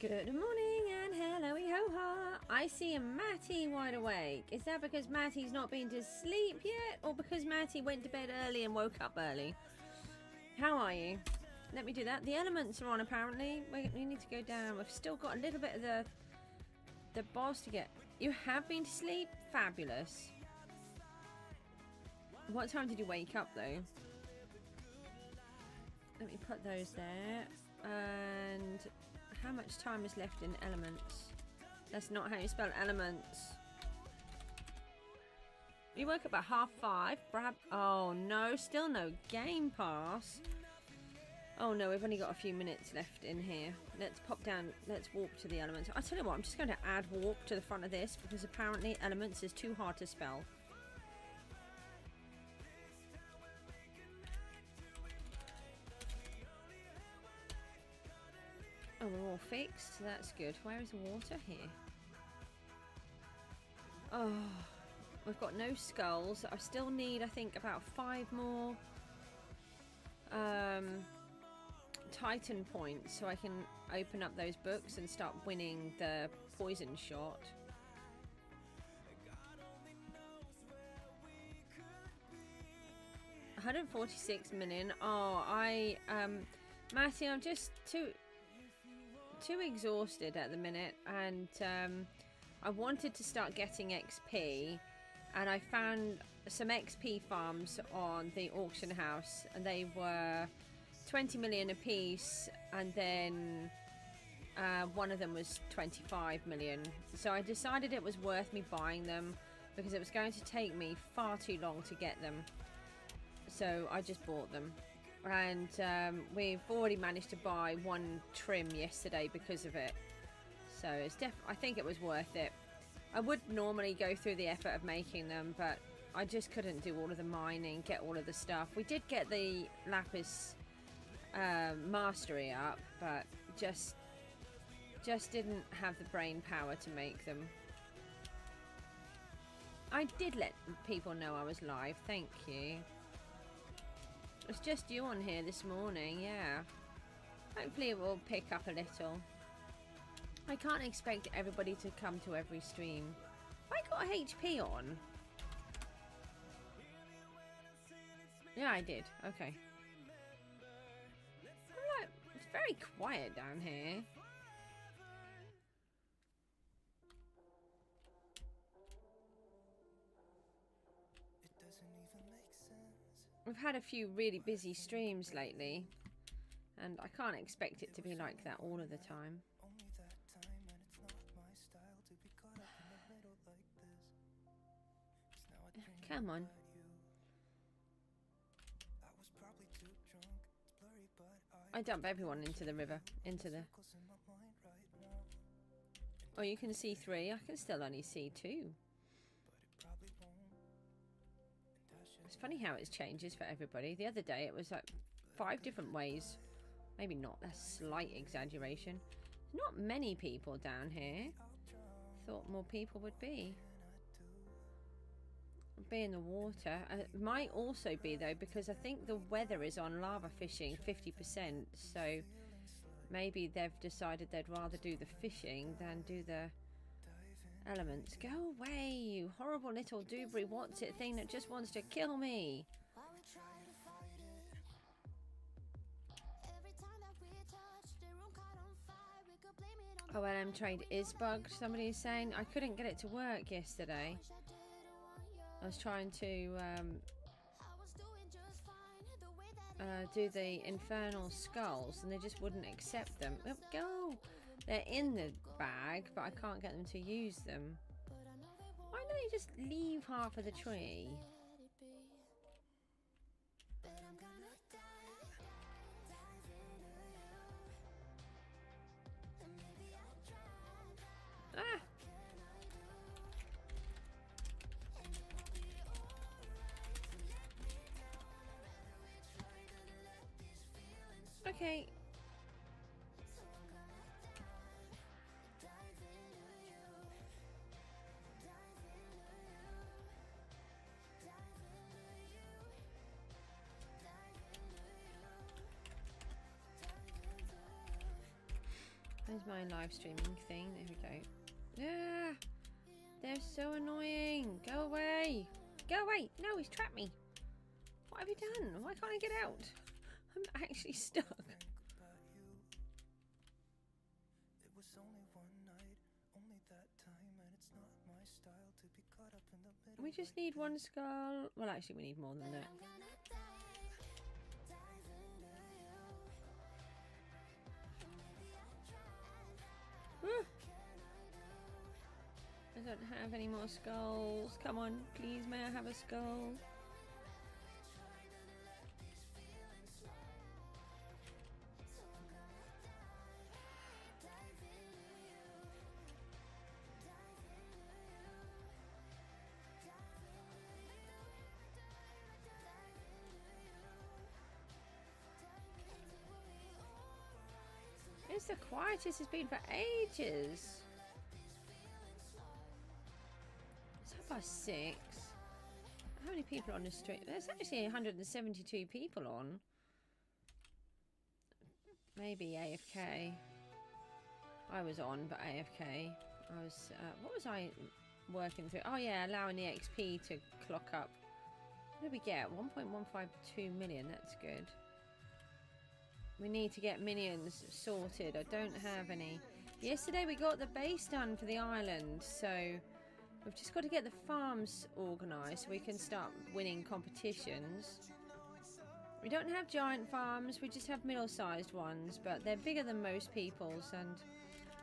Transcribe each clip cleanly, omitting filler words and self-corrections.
Good morning and hello-y ho-ha. I see a Matty wide awake. Is that because Matty's not been to sleep yet? Or because Matty went to bed early and woke up early? How are you? Let me do that. The elements are on apparently. We need to go down. We've still got a little bit of the boss to get. You have been to sleep? Fabulous. What time did you wake up though? Let me put those there. And how much time is left in elements? That's not how you spell elements. You woke up at 5:30. Brad. Oh no, still no game pass. Oh no, we've only got a few minutes left in here. Let's pop down. Let's warp to the elements. I tell you what, I'm just going to add warp to the front of this because apparently elements is too hard to spell. Oh, we're all fixed. So that's good. Where is the water here? Oh, we've got no skulls. I still need, I think, about 5 more Titan points so I can open up those books and start winning the poison shot. $146 million. Oh, Matty, I'm just too exhausted at the minute, and I wanted to start getting XP, and I found some XP farms on the auction house, and they were 20 million a piece, and then one of them was 25 million. So I decided it was worth me buying them because it was going to take me far too long to get them. So I just bought them. And we've already managed to buy 1 trim yesterday because of it. So it's I think it was worth it. I would normally go through the effort of making them, but I just couldn't do all of the mining, get all of the stuff. We did get the lapis mastery up, but just didn't have the brain power to make them. I did let people know I was live, thank you. It's just you on here this morning, yeah. Hopefully it will pick up a little. I can't expect everybody to come to every stream. I got HP on. Yeah, I did. Okay. Like, it's very quiet down here. We've had a few really busy streams lately, and I can't expect it to be like that all of the time. Come on. I dump everyone into the river, into the... Oh, you can see 3. I can still only see 2. It's funny how it changes for everybody. The other day it was like 5 different ways. Maybe not, that's slight exaggeration. There's not many people down here. Thought more people would be. Be in the water. It might also be though because I think the weather is on lava fishing 50%. So maybe they've decided they'd rather do the fishing than do the elements. Go away, you horrible little doobry what's it thing that just wants to kill me. OLM trade is bugged, somebody is saying. I couldn't get it to work yesterday. I was trying to do the infernal skulls and they just wouldn't accept them. Oh, go! They're in the bag, but I can't get them to use them. Why don't you just leave half of the tree? Ah! Okay. Where's my live streaming thing? There we go. Yeah, they're so annoying. Go away. Go away. No, he's trapped me. What have you done? Why can't I get out? I'm actually stuck. We just need one skull. Well, actually, we need more than that. I don't have any more skulls. Come on, please, may I have a skull? It's the quietest it's been for ages. It's 6:30. How many people on the street? There's actually 172 people on. Maybe AFK. I was on, but AFK. I was. What was I working through? Oh yeah, allowing the XP to clock up. What did we get? 1.152 million. That's good. We need to get minions sorted. I don't have any. Yesterday we got the base done for the island, so we've just got to get the farms organised so we can start winning competitions. We don't have giant farms, we just have middle-sized ones, but they're bigger than most people's, and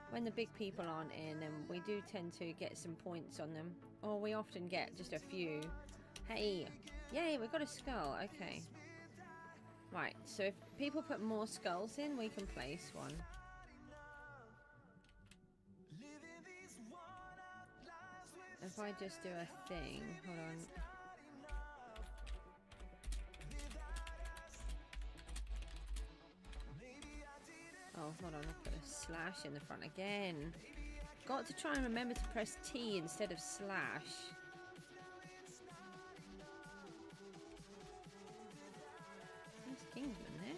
when the big people aren't in, then we do tend to get some points on them. Or we often get just a few. Hey! Yay, we got a skull. Okay. Right, so if people put more skulls in, we can place one. If I just do a thing, hold on. Oh, hold on, I'll put a slash in the front again. Got to try and remember to press T instead of slash. Kingsman there.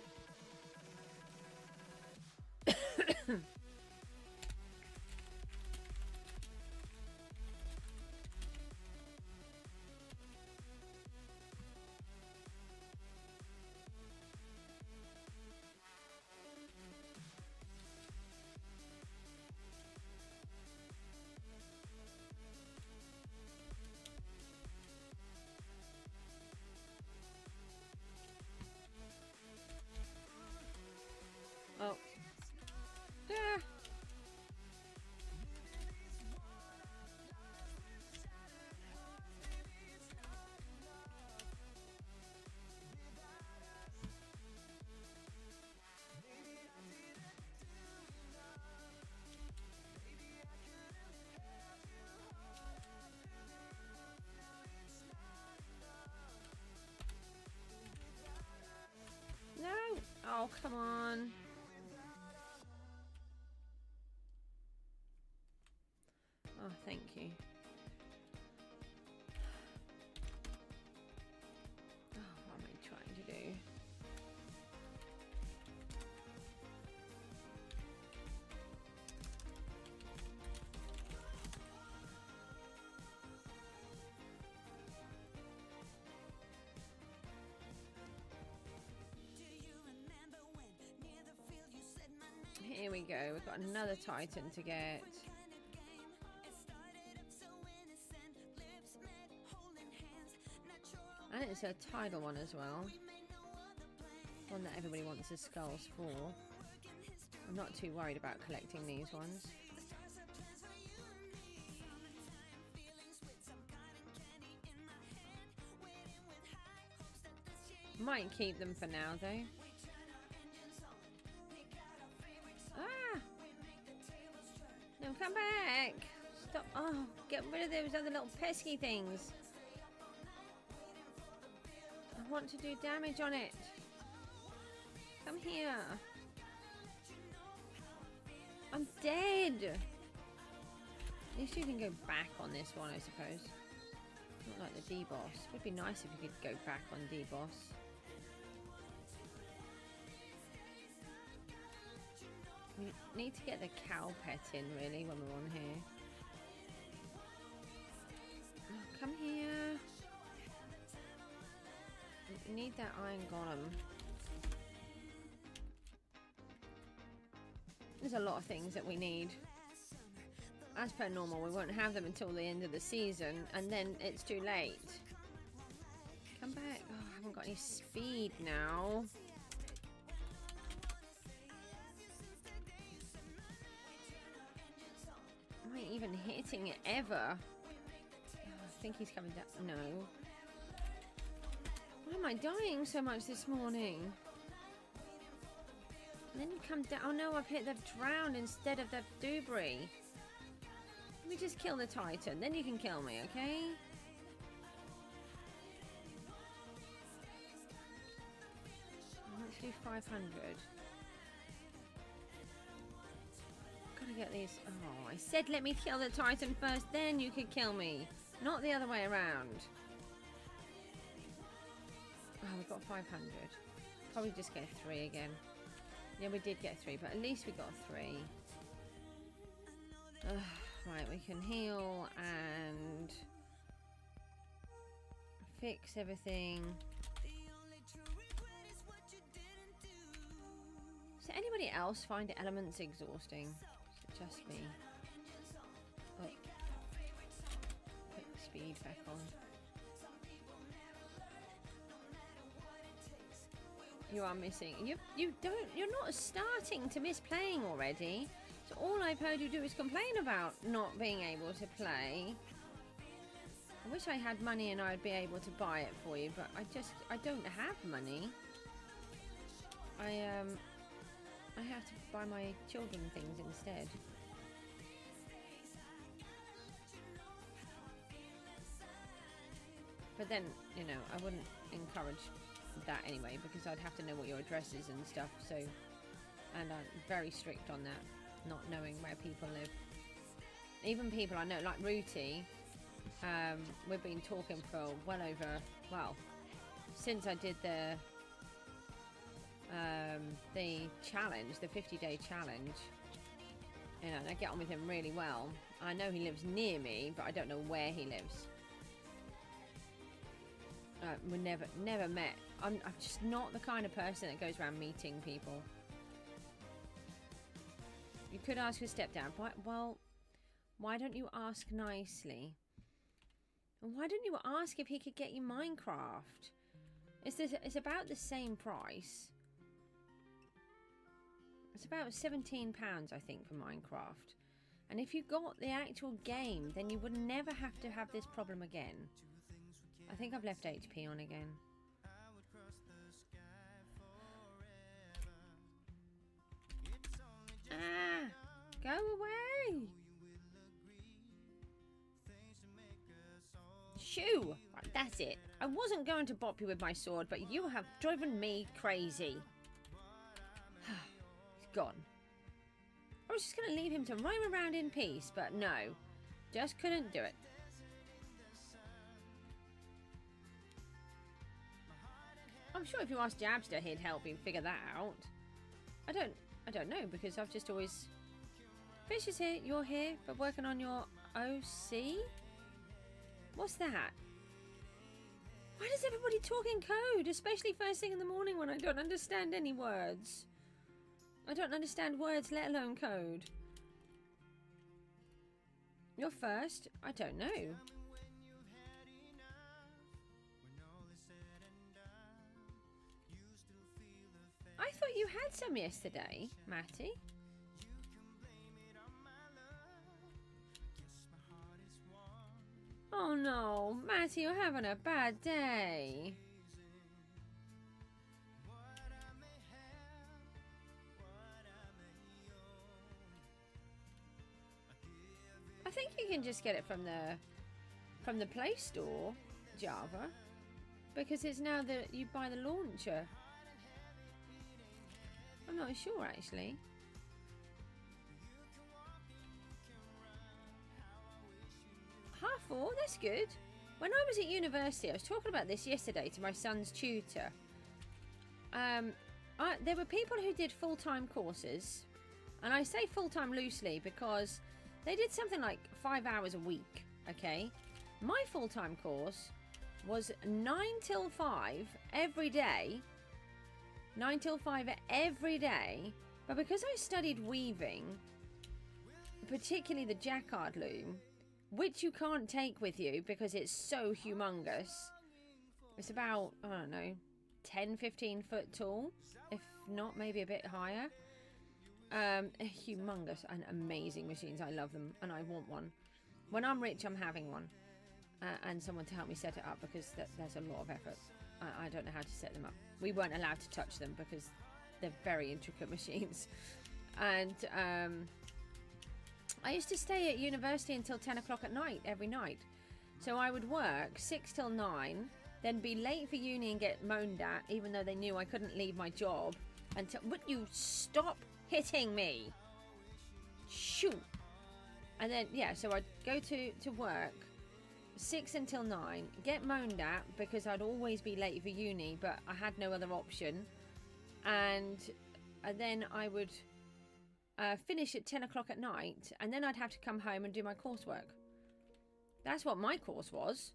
Oh. Yeah. No. Oh, come on. Oh, thank you. Oh, what am I trying to do? Here we go. We've got another Titan to get. And it's a tidal one as well. One that everybody wants the skulls for. I'm not too worried about collecting these ones. Might keep them for now though. Ah! No, come back! Stop! Oh, get rid of those other little pesky things. I want to do damage on it. Come here. I'm dead. At least you can go back on this one, I suppose. Not like the D-boss. Would be nice if you could go back on D-boss. We need to get the cow pet in, really, when we're on here. Oh, come here. We need that iron golem. There's a lot of things that we need. As per normal, we won't have them until the end of the season, and then it's too late. Come back. Oh, I haven't got any speed now. I ain't even hitting it ever. Oh, I think he's coming down. No. Why am I dying so much this morning? And then you come down. Oh no, I've hit the drown instead of the debris. Let me just kill the Titan, then you can kill me, okay? Let's do 500. Gotta get these. Oh, I said let me kill the Titan first, then you could kill me. Not the other way around. Oh, we got 500. Probably just get 3 again. Yeah, we did get 3, but at least we got 3. Right, we can heal and fix everything. Does anybody else find elements exhausting? Is it just me? Oh. Put the speed back on. You are missing. You're not starting to miss playing already. So all I've heard you do is complain about not being able to play. I wish I had money and I'd be able to buy it for you, but I don't have money. I have to buy my children things instead. But then, you know, I wouldn't encourage that anyway, because I'd have to know what your address is and stuff, so, and I'm very strict on that, not knowing where people live. Even people I know, like Rooty, we've been talking for well over, well, since I did the challenge, the 50-day challenge. You know, and I get on with him really well. I know he lives near me, but I don't know where he lives. We never met. I'm just not the kind of person that goes around meeting people. You could ask your stepdad. Well, why don't you ask nicely? And why don't you ask if he could get you Minecraft? It's about the same price. It's about £17, I think, for Minecraft. And if you got the actual game, then you would never have to have this problem again. I think I've left HP on again. Ah! Go away! Shoo! Right, that's it. I wasn't going to bop you with my sword, but you have driven me crazy. He's gone. I was just going to leave him to roam around in peace, but no. Just couldn't do it. I'm sure if you asked Jabster, he'd help you figure that out. I don't know, because I've just always... Fish is here, you're here, but working on your OC? What's that? Why does everybody talk in code? Especially first thing in the morning when I don't understand any words. I don't understand words, let alone code. You're first? I don't know. I thought you had some yesterday, Matty. Oh no, Matty, you're having a bad day. I think you can just get it from the Play Store, Java, because it's now that you buy the launcher. I'm not sure actually. Half 4, that's good. When I was at university, I was talking about this yesterday to my son's tutor. There were people who did full-time courses, And I say full-time loosely because they did something like 5 hours a week, okay? My full-time course was 9 till 5 every day. 9 till 5 every day. But because I studied weaving, particularly the jacquard loom, which you can't take with you because it's so humongous. It's about, I don't know, 10, 15 foot tall, if not maybe a bit higher. Humongous and amazing machines. I love them and I want one. When I'm rich, I'm having one. And someone to help me set it up, because there's a lot of effort. I don't know how to set them up. We weren't allowed to touch them because they're very intricate machines. And I used to stay at university until 10 o'clock at night every night. So I would work 6 till 9, then be late for uni and get moaned at, even though they knew I couldn't leave my job until... Would you stop hitting me? Shoot. And then, yeah, so I'd go to work 6 until 9, get moaned at because I'd always be late for uni, but I had no other option. And then I would finish at 10 o'clock at night, and then I'd have to come home and do my coursework. That's what my course was.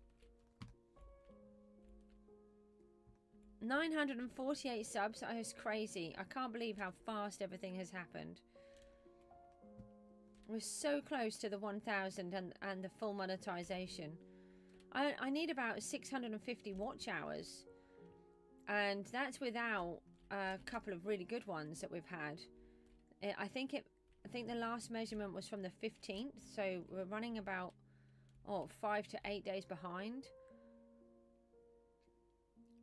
948 subs. That was crazy. I can't believe how fast everything has happened. We're so close to the 1,000 and the full monetization. I need about 650 watch hours, and that's without a couple of really good ones that we've had. I think the last measurement was from the 15th, so we're running about 5 to 8 days behind.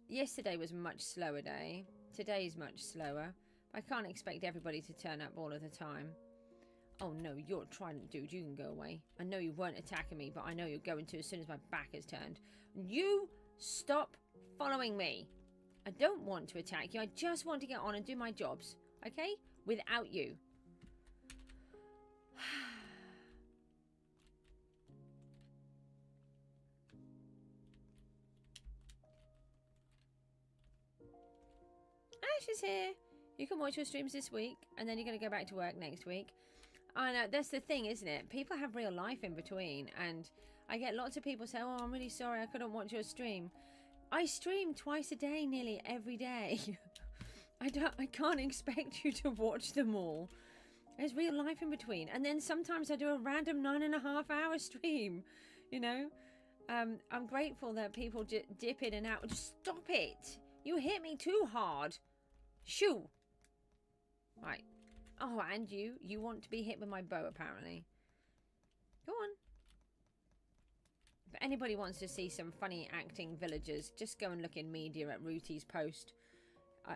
Yesterday was a much slower day. Today's much slower. I can't expect everybody to turn up all of the time. Oh no, you're a trident dude. You can go away. I know you weren't attacking me, but I know you're going to as soon as my back is turned. You stop following me. I don't want to attack you. I just want to get on and do my jobs. Okay? Without you. Ash is here. You can watch your streams this week, and then you're going to go back to work next week. I know, that's the thing, isn't it? People have real life in between, and I get lots of people say, oh, I'm really sorry, I couldn't watch your stream. I stream twice a day, nearly every day. I can't expect you to watch them all. There's real life in between. And then sometimes I do a random 9.5 hour stream, you know. I'm grateful that people dip in and out. Just stop it. You hit me too hard. Shoo. Right. Oh, and you want to be hit with my bow, apparently. Go on. If anybody wants to see some funny acting villagers, just go and look in media at Rooty's post.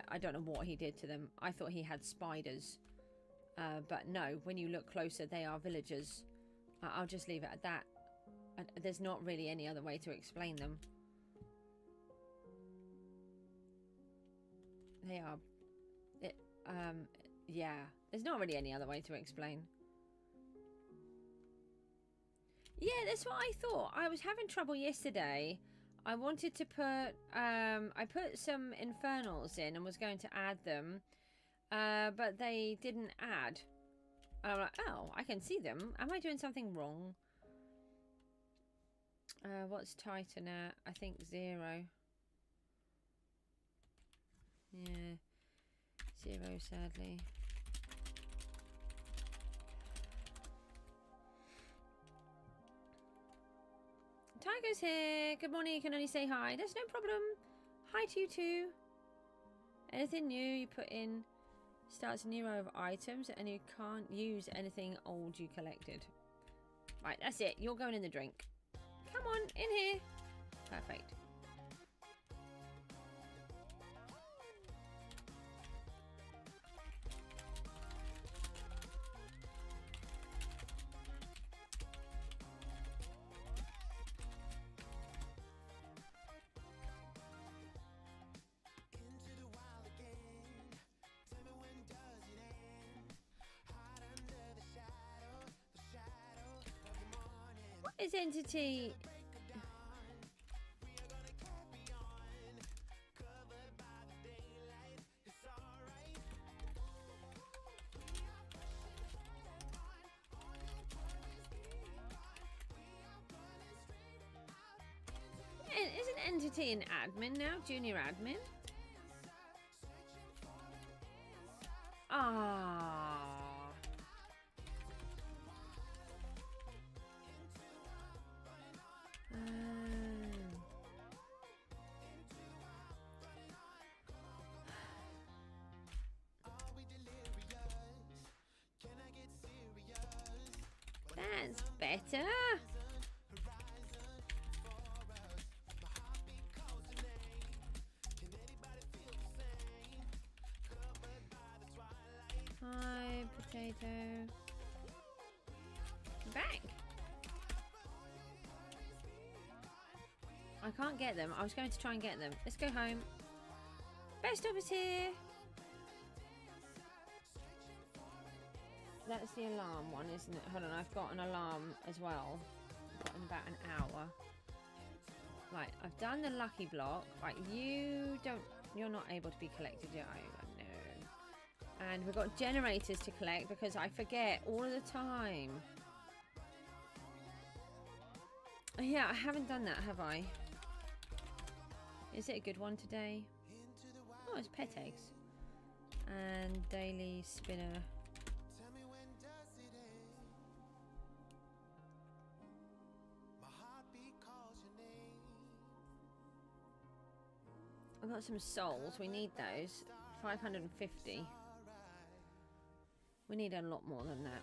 I don't know what he did to them. I thought he had spiders. But no, when you look closer, they are villagers. I'll just leave it at that. There's not really any other way to explain them. They are... yeah. There's not really any other way to explain. Yeah, that's what I thought. I was having trouble yesterday. I wanted to put... I put some infernals in and was going to add them. But they didn't add. And I'm like, oh, I can see them. Am I doing something wrong? What's Titan at? I think 0. Yeah. 0, sadly. Tiger's here. Good morning. You can only say hi. There's no problem. Hi to you too. Anything new you put in starts a new row of items and you can't use anything old you collected. Right, that's it. You're going in the drink. Come on, in here. Perfect. Is entity entity in admin now, junior admin. Ah. That's better. Hi, potato. I'm back. I can't get them. I was going to try and get them. Let's go home. Best of is here. That's the alarm one, isn't it? Hold on, I've got an alarm as well. I've got in about an hour. Right, I've done the lucky block. Right, you're not able to be collected yet, are you? No. And we've got generators to collect because I forget all of the time. Yeah, I haven't done that, have I? Is it a good one today? Oh, it's pet eggs. And daily spinner. I've got some souls. We need those. 550. We need a lot more than that.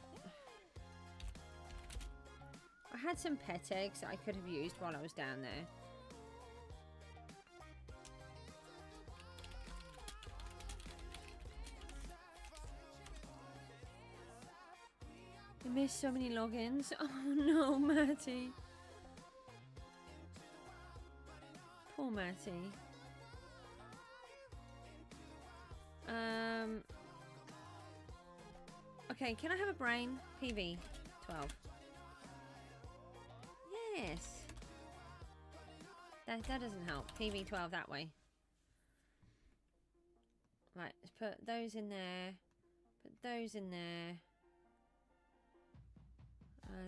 I had some pet eggs that I could have used while I was down there. I missed so many logins. Oh no, Matty. Poor Matty. Okay, can I have a brain? PV 12. Yes. That doesn't help. PV 12 that way. Right, let's put those in there. Put those in there.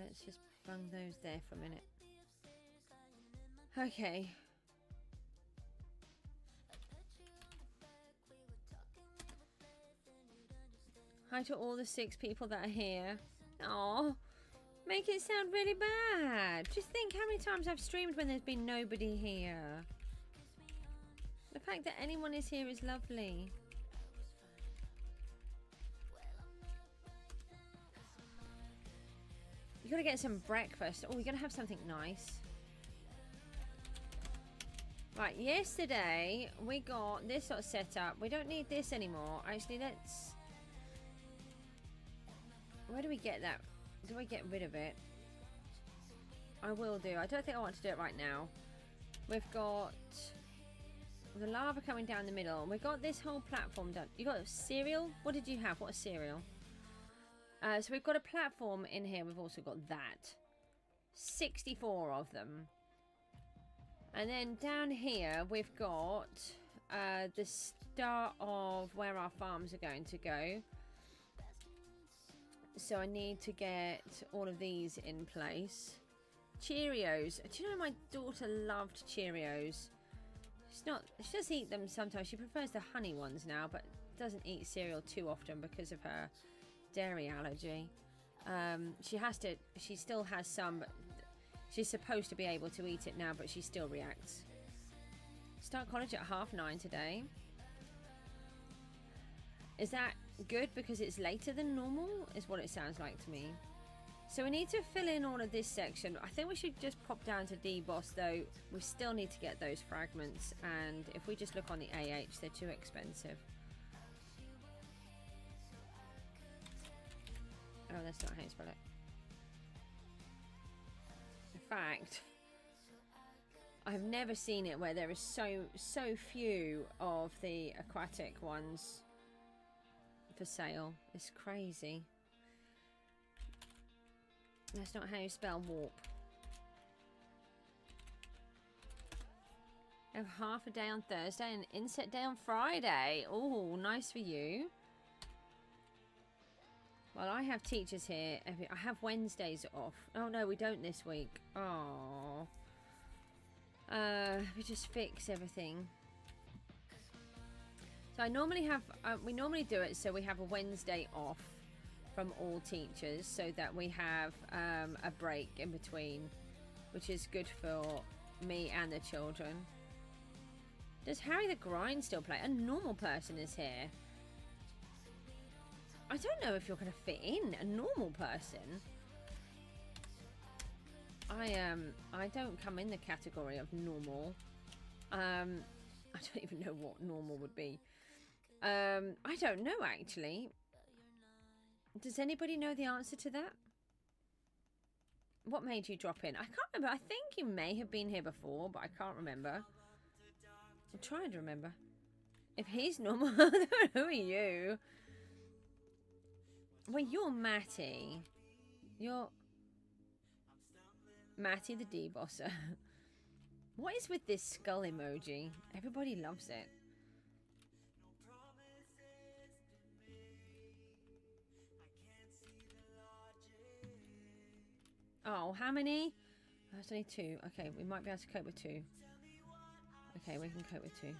Let's just bung those there for a minute. Okay. Hi to all the 6 people that are here. Oh, make it sound really bad. Just think how many times I've streamed when there's been nobody here. The fact that anyone is here is lovely. You gotta get some breakfast. Oh, we're gonna have something nice. Right, yesterday we got this sort of setup. We don't need this anymore. Actually, let's... Where do we get that? Do I get rid of it? I will do. I don't think I want to do it right now. We've got the lava coming down the middle. We've got this whole platform done. You got cereal? What did you have? What a cereal? So we've got a platform in here. We've also got that. 64 of them. And then down here we've got the start of where our farms are going to go. So I need to get all of these in place. Cheerios. Do you know my daughter loved Cheerios? She does eat them sometimes. She prefers the honey ones now, but doesn't eat cereal too often because of her dairy allergy. She still has some, but she's supposed to be able to eat it now, but she still reacts. Start college at 9:30 today. Is that good because it's later than normal? Is what it sounds like to me. So we need to fill in all of this section. I think we should just pop down to D-Boss though. We still need to get those fragments, and if we just look on the AH, they're too expensive. Oh, that's not how you spell it. In fact, I've never seen it where there is so few of the aquatic ones for sale. It's crazy. That's not how you spell warp. I have half a day on Thursday and inset day on Friday. Oh, nice for you. Well, I have teachers here. I have Wednesdays off. Oh no, we don't this week. Oh. We just fix everything. So I normally have, we normally do it so we have a Wednesday off from all teachers, so that we have a break in between, which is good for me and the children. Does Harry the Grind still play? A normal person is here. I don't know if you're going to fit in, a normal person. I don't come in the category of normal. I don't even know what normal would be. I don't know, actually. Does anybody know the answer to that? What made you drop in? I can't remember. I think you may have been here before, but I can't remember. I'm trying to remember. If he's normal, who are you? Well, you're Matty. You're Matty the debosser. What is with this skull emoji? Everybody loves it. Oh, how many? Oh, it's only 2. Okay, we might be able to cope with 2. Okay, we can cope with 2. Do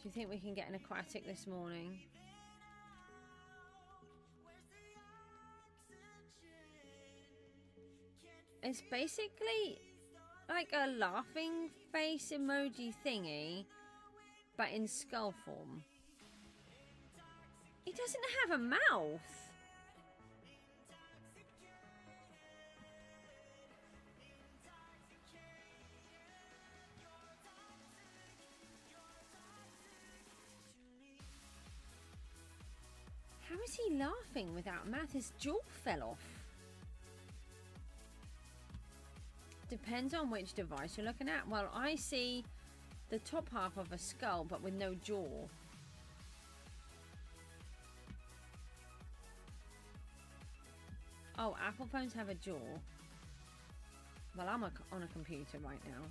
you think we can get an aquatic this morning? It's basically like a laughing face emoji thingy, but in skull form. He doesn't have a mouth. How is he laughing without a mouth? His jaw fell off. Depends on which device you're looking at. Well, I see the top half of a skull, but with no jaw. Oh, Apple phones have a jaw. Well, I'm on a computer right now.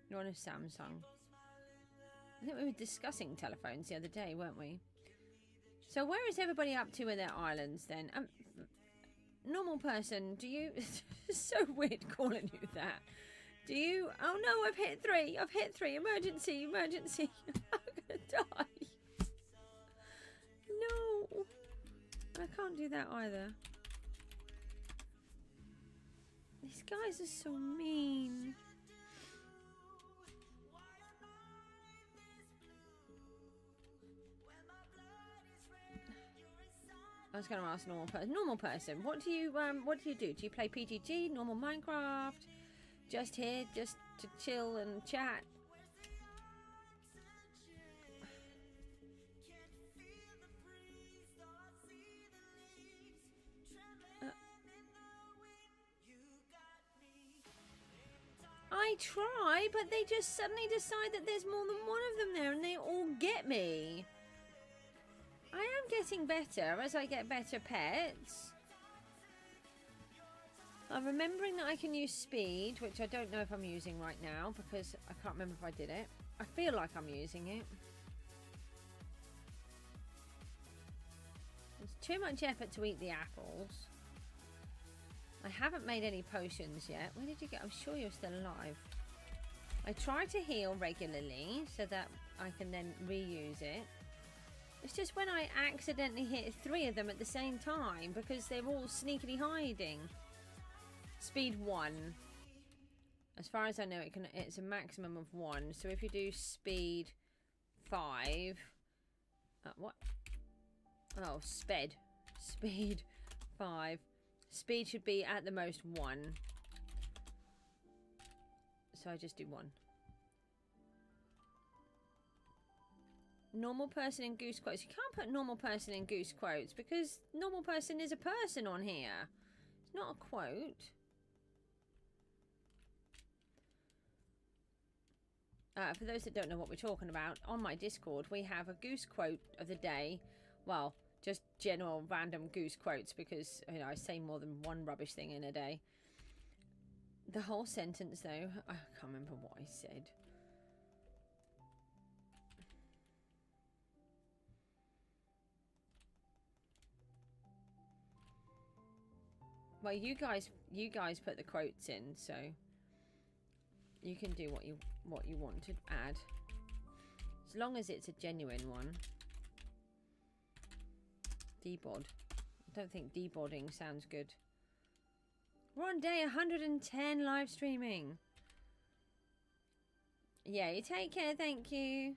You're on a Samsung. I think we were discussing telephones the other day, weren't we? So where is everybody up to with their islands then? Normal person, do you... It's so weird calling you that. Do you... Oh no, I've hit 3. I've hit 3. Emergency, emergency. I'm going to die. No. I can't do that either. These guys are so mean. I was going to ask normal person. Normal person, what do you do? Do you play PGG, normal Minecraft? Just here, just to chill and chat? I try, but they just suddenly decide that there's more than one of them there, and they all get me. I am getting better as I get better pets. I'm remembering that I can use speed, which I don't know if I'm using right now because I can't remember if I did it. I feel like I'm using it. It's too much effort to eat the apples. I haven't made any potions yet. Where did you go? I'm sure you're still alive. I try to heal regularly so that I can then reuse it. It's just when I accidentally hit 3 of them at the same time because they're all sneakily hiding. Speed 1. As far as I know, it's a maximum of 1. So if you do speed 5... what? Oh, sped. Speed 5. Speed should be at the most 1. So I just do 1. Normal person in goose quotes. You can't put normal person in goose quotes because normal person is a person on here. It's not a quote. For those that don't know what we're talking about, on my Discord we have a goose quote of the day. Well, just general random goose quotes because, you know, I say more than one rubbish thing in a day. The whole sentence, though, I can't remember what I said. Well, you guys put the quotes in, so you can do what you want to add, as long as it's a genuine one. Debod. I don't think debodding sounds good. We're on day 110 live streaming. Yeah, you take care, thank you.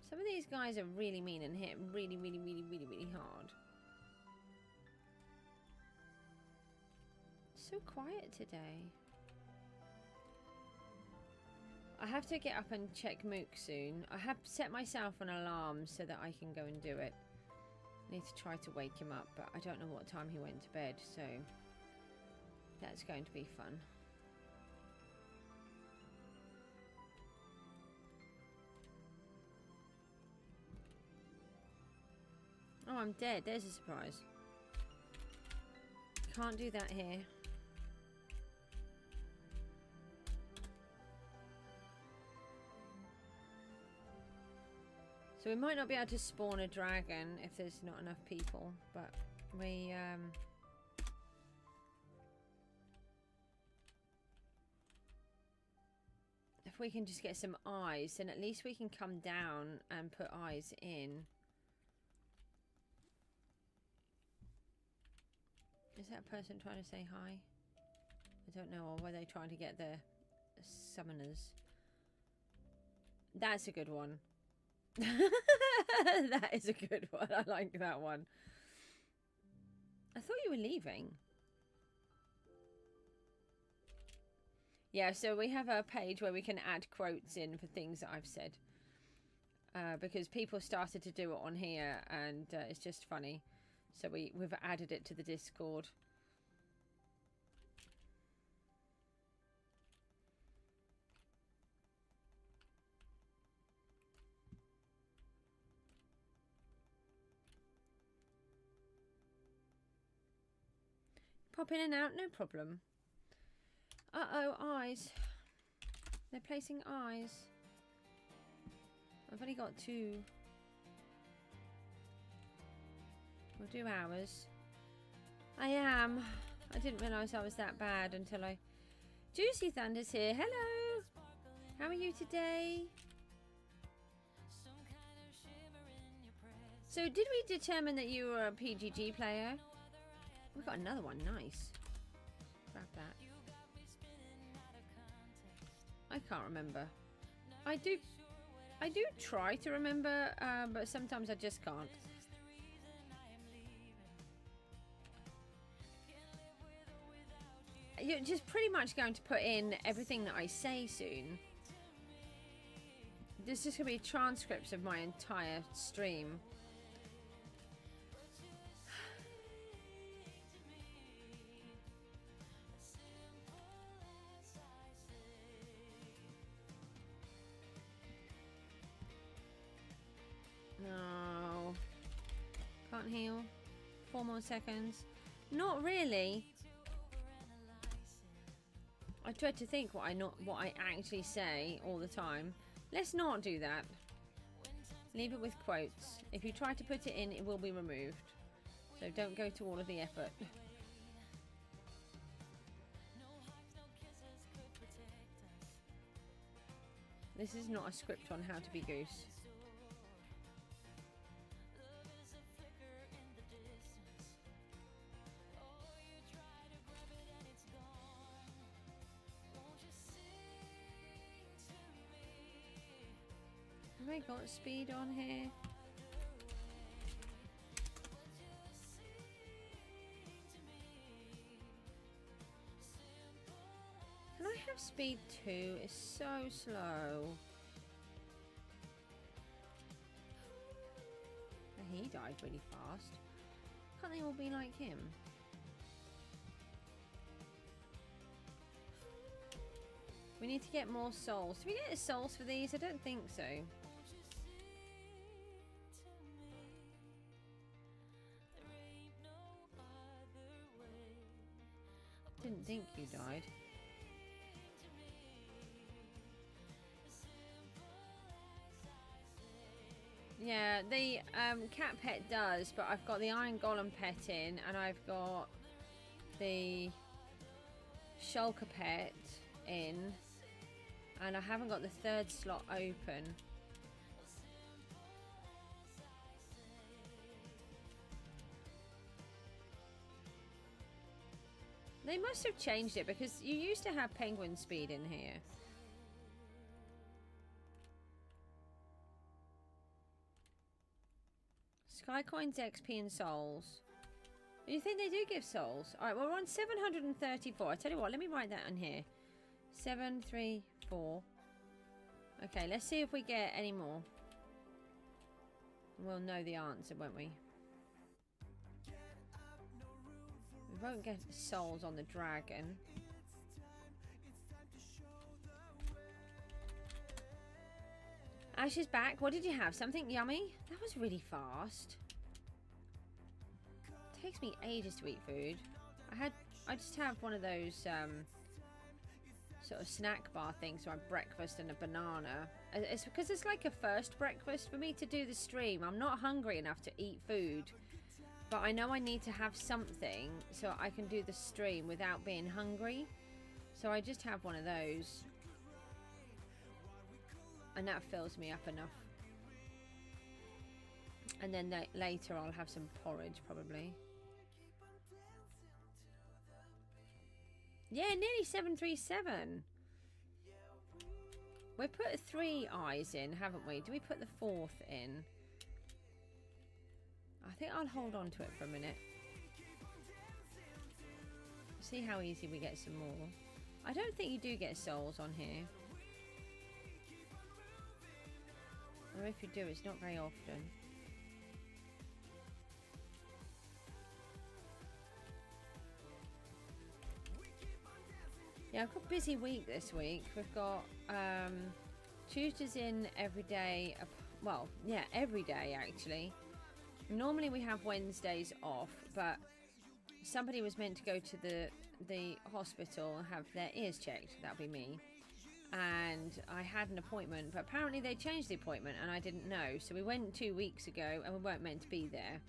Some of these guys are really mean and hit really hard. So quiet today. I have to get up and check Mook soon. I have set myself an alarm so that I can go and do it. I need to try to wake him up, but I don't know what time he went to bed, so that's going to be fun. Oh, I'm dead. There's a surprise. Can't do that here. So we might not be able to spawn a dragon if there's not enough people, but we if we can just get some eyes, then at least we can come down and put eyes in. Is that a person trying to say hi? I don't know, or were they trying to get the summoners? That's a good one. That is a good one. I like that one. I thought you were leaving. Yeah, so we have a page where we can add quotes in for things that I've said. Because people started to do it on here and it's just funny. So we've added it to the Discord. Pop in and out, no problem. Uh-oh, eyes. They're placing eyes. I've only got 2. We'll do ours. I am. I didn't realise I was that bad until I... Juicy Thunder's here. Hello. How are you today? So did we determine that you were a PGG player? We've got another one. Nice. Grab that. I can't remember. I do try to remember, but sometimes I just can't. You're just pretty much going to put in everything that I say soon. There's just going to be transcripts of my entire stream. No. Can't heal. 4 more seconds. Not really. I dread to think what I actually say all the time. Let's not do that. Leave it with quotes. If you try to put it in, it will be removed. So don't go to all of the effort. This is not a script on how to be goose. Have I got speed on here? Can I have speed 2? It's so slow. He died really fast. Can't they all be like him? We need to get more souls. Do we get souls for these? I don't think so. Didn't think you died. Yeah, the cat pet does, but I've got the Iron Golem pet in, and I've got the Shulker pet in, and I haven't got the third slot open. They must have changed it, because you used to have penguin speed in here. Sky coins, XP and souls. You think they do give souls? Alright, well, we're on 734. I tell you what, let me write that on here. 734. Okay, let's see if we get any more. We'll know the answer, won't we? We won't get souls on the dragon. Ash is back. What did you have? Something yummy? That was really fast. It takes me ages to eat food. I just have one of those sort of snack bar things, so I have breakfast and a banana. It's because it's like a first breakfast for me to do the stream. I'm not hungry enough to eat food, but I know I need to have something so I can do the stream without being hungry. So I just have one of those. And that fills me up enough. And then later I'll have some porridge probably. Yeah, nearly 737. We put 3 eyes in, haven't we? Do we put the 4th in? I think I'll hold on to it for a minute. See how easy we get some more. I don't think you do get souls on here. Or if you do, it's not very often. Yeah, I've got a busy week this week. We've got tutors in every day. Well, yeah, every day actually. Normally we have Wednesdays off, but somebody was meant to go to the hospital and have their ears checked. That'll be me. And I had an appointment, but apparently they changed the appointment and I didn't know. So we went 2 weeks ago and we weren't meant to be there.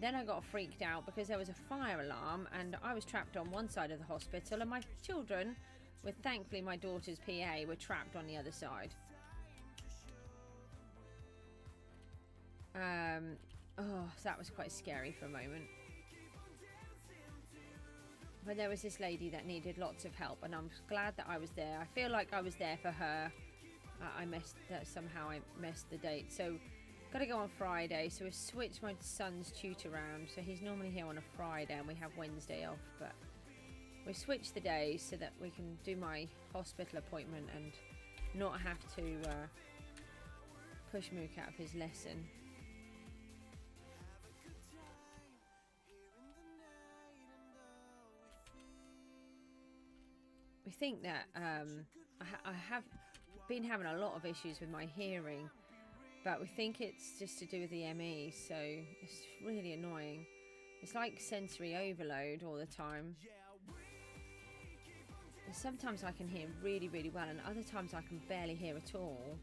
Then I got freaked out because there was a fire alarm and I was trapped on one side of the hospital, and my children, with thankfully my daughter's PA, were trapped on the other side. Oh, that was quite scary for a moment. But there was this lady that needed lots of help, and I'm glad that I was there. I feel like I was there for her. I messed that somehow. I messed the date, so got to go on Friday. So we switched my son's tutor around. So he's normally here on a Friday, and we have Wednesday off. But we switched the days so that we can do my hospital appointment and not have to push Mook out of his lesson. We think that I have been having a lot of issues with my hearing, but we think it's just to do with the ME, so it's really annoying. It's like sensory overload all the time. And sometimes I can hear really, really well, and other times I can barely hear at all.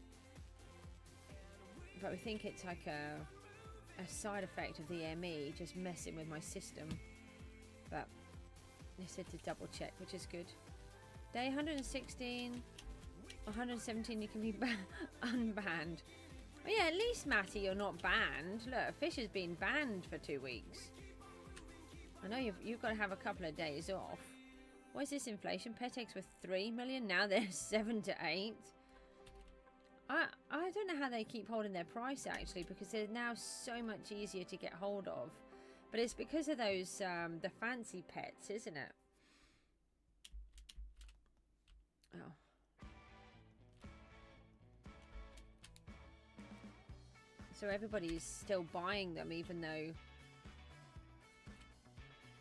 But we think it's like a side effect of the ME, just messing with my system. But they said to double check, which is good. Day 116, 117 you can be unbanned. Well, yeah, at least, Matty, you're not banned. Look, Fish has been banned for 2 weeks. I know you've got to have a couple of days off. What is this inflation? Pet eggs were 3 million, now they're 7 to 8. I don't know how they keep holding their price, actually, because they're now so much easier to get hold of. But it's because of those, the fancy pets, isn't it? Oh. So everybody's still buying them, even though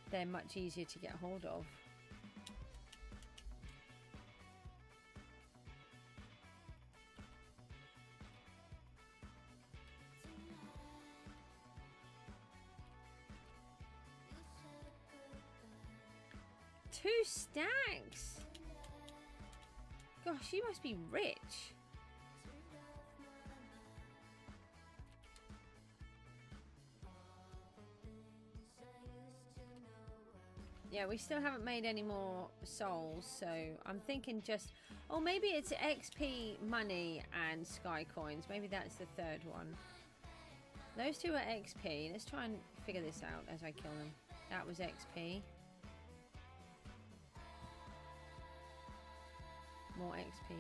they're much easier to get hold of. 2 stacks. Gosh, you must be rich. Yeah, we still haven't made any more souls, so I'm thinking just... Oh, maybe it's XP, money, and sky coins. Maybe that's the third one. Those two are XP. Let's try and figure this out as I kill them. That was XP. More XP.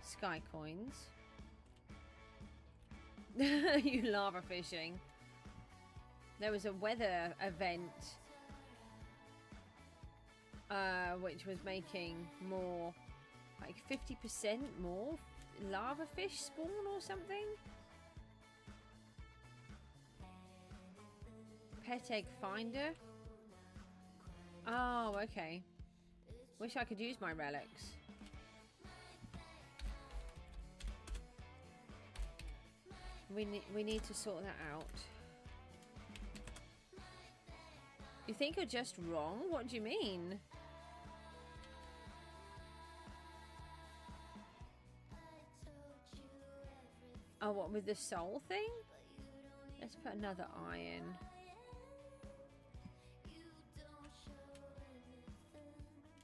Sky coins. You lava fishing. There was a weather event which was making more, like 50% more lava fish spawn or something. Pet egg finder. Oh, okay. Wish I could use my relics. We need to sort that out. You think you're just wrong? What do you mean? Oh, what, with the soul thing? Let's put another eye in.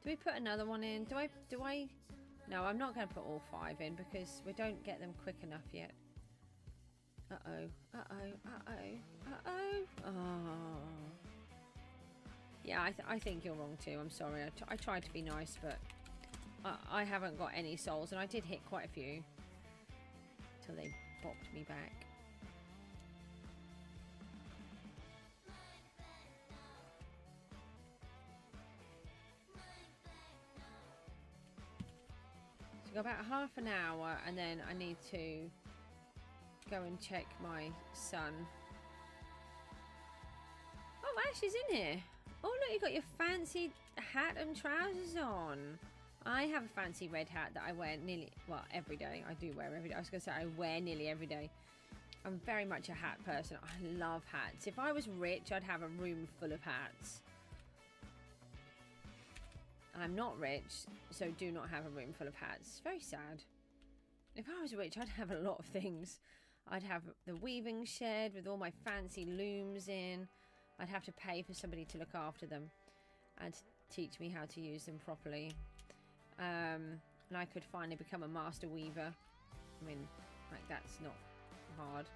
Do we put another one in? Do I? No, I'm not going to put all 5 in because we don't get them quick enough yet. Uh-oh. Uh-oh. Uh-oh. Uh-oh. Oh. Yeah, I think you're wrong too. I'm sorry. I tried to be nice, but I haven't got any souls, and I did hit quite a few till they bopped me back. So got about half an hour, and then I need to go and check my son. Oh, Ash is in here. Oh look, you got your fancy hat and trousers on. I have a fancy red hat that I wear nearly, well, every day. I do wear every day. I was going to say I wear nearly every day. I'm very much a hat person. I love hats. If I was rich, I'd have a room full of hats. I'm not rich, so do not have a room full of hats. It's very sad. If I was rich, I'd have a lot of things. I'd have the weaving shed with all my fancy looms in. I'd have to pay for somebody to look after them and teach me how to use them properly. And I could finally become a master weaver. I mean, like, that's not hard.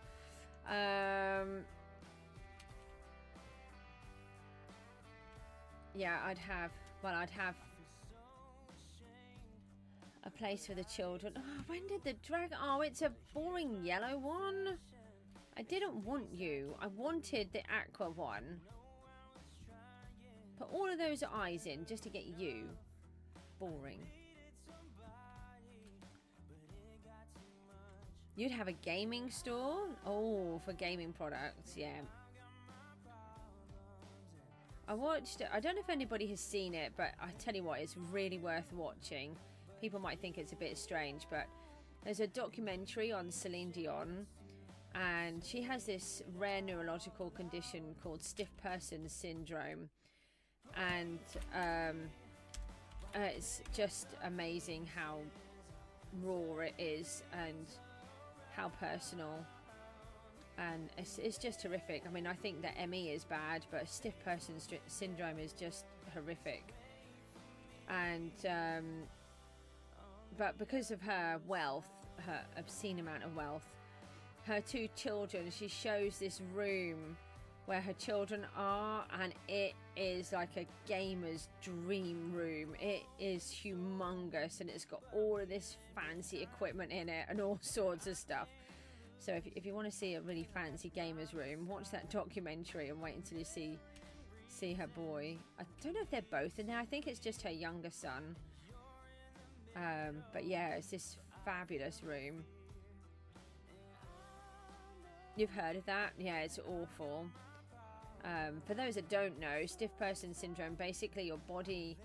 Yeah, I'd have a place for the children. Oh, when did the dragon... Oh, it's a boring yellow one. I didn't want you. I wanted the aqua one. Put all of those eyes in just to get you. Boring. You'd have a gaming store? Oh, for gaming products, yeah. I watched... I don't know if anybody has seen it, but I tell you what, it's really worth watching. People might think it's a bit strange, but there's a documentary on Celine Dion, and she has this rare neurological condition called stiff person syndrome, and it's just amazing how raw it is and how personal, and it's just horrific. I mean, I think that ME is bad, but stiff person syndrome is just horrific. And but because of her wealth, her obscene amount of wealth, her 2 children, she shows this room where her children are, and it is like a gamer's dream room. It is humongous, and it's got all of this fancy equipment in it and all sorts of stuff. So if you want to see a really fancy gamer's room, watch that documentary and wait until you see her boy. I don't know if they're both in there. I think it's just her younger son. But yeah, it's this fabulous room. You've heard of that? Yeah, it's awful. For those that don't know, stiff person syndrome, basically your body,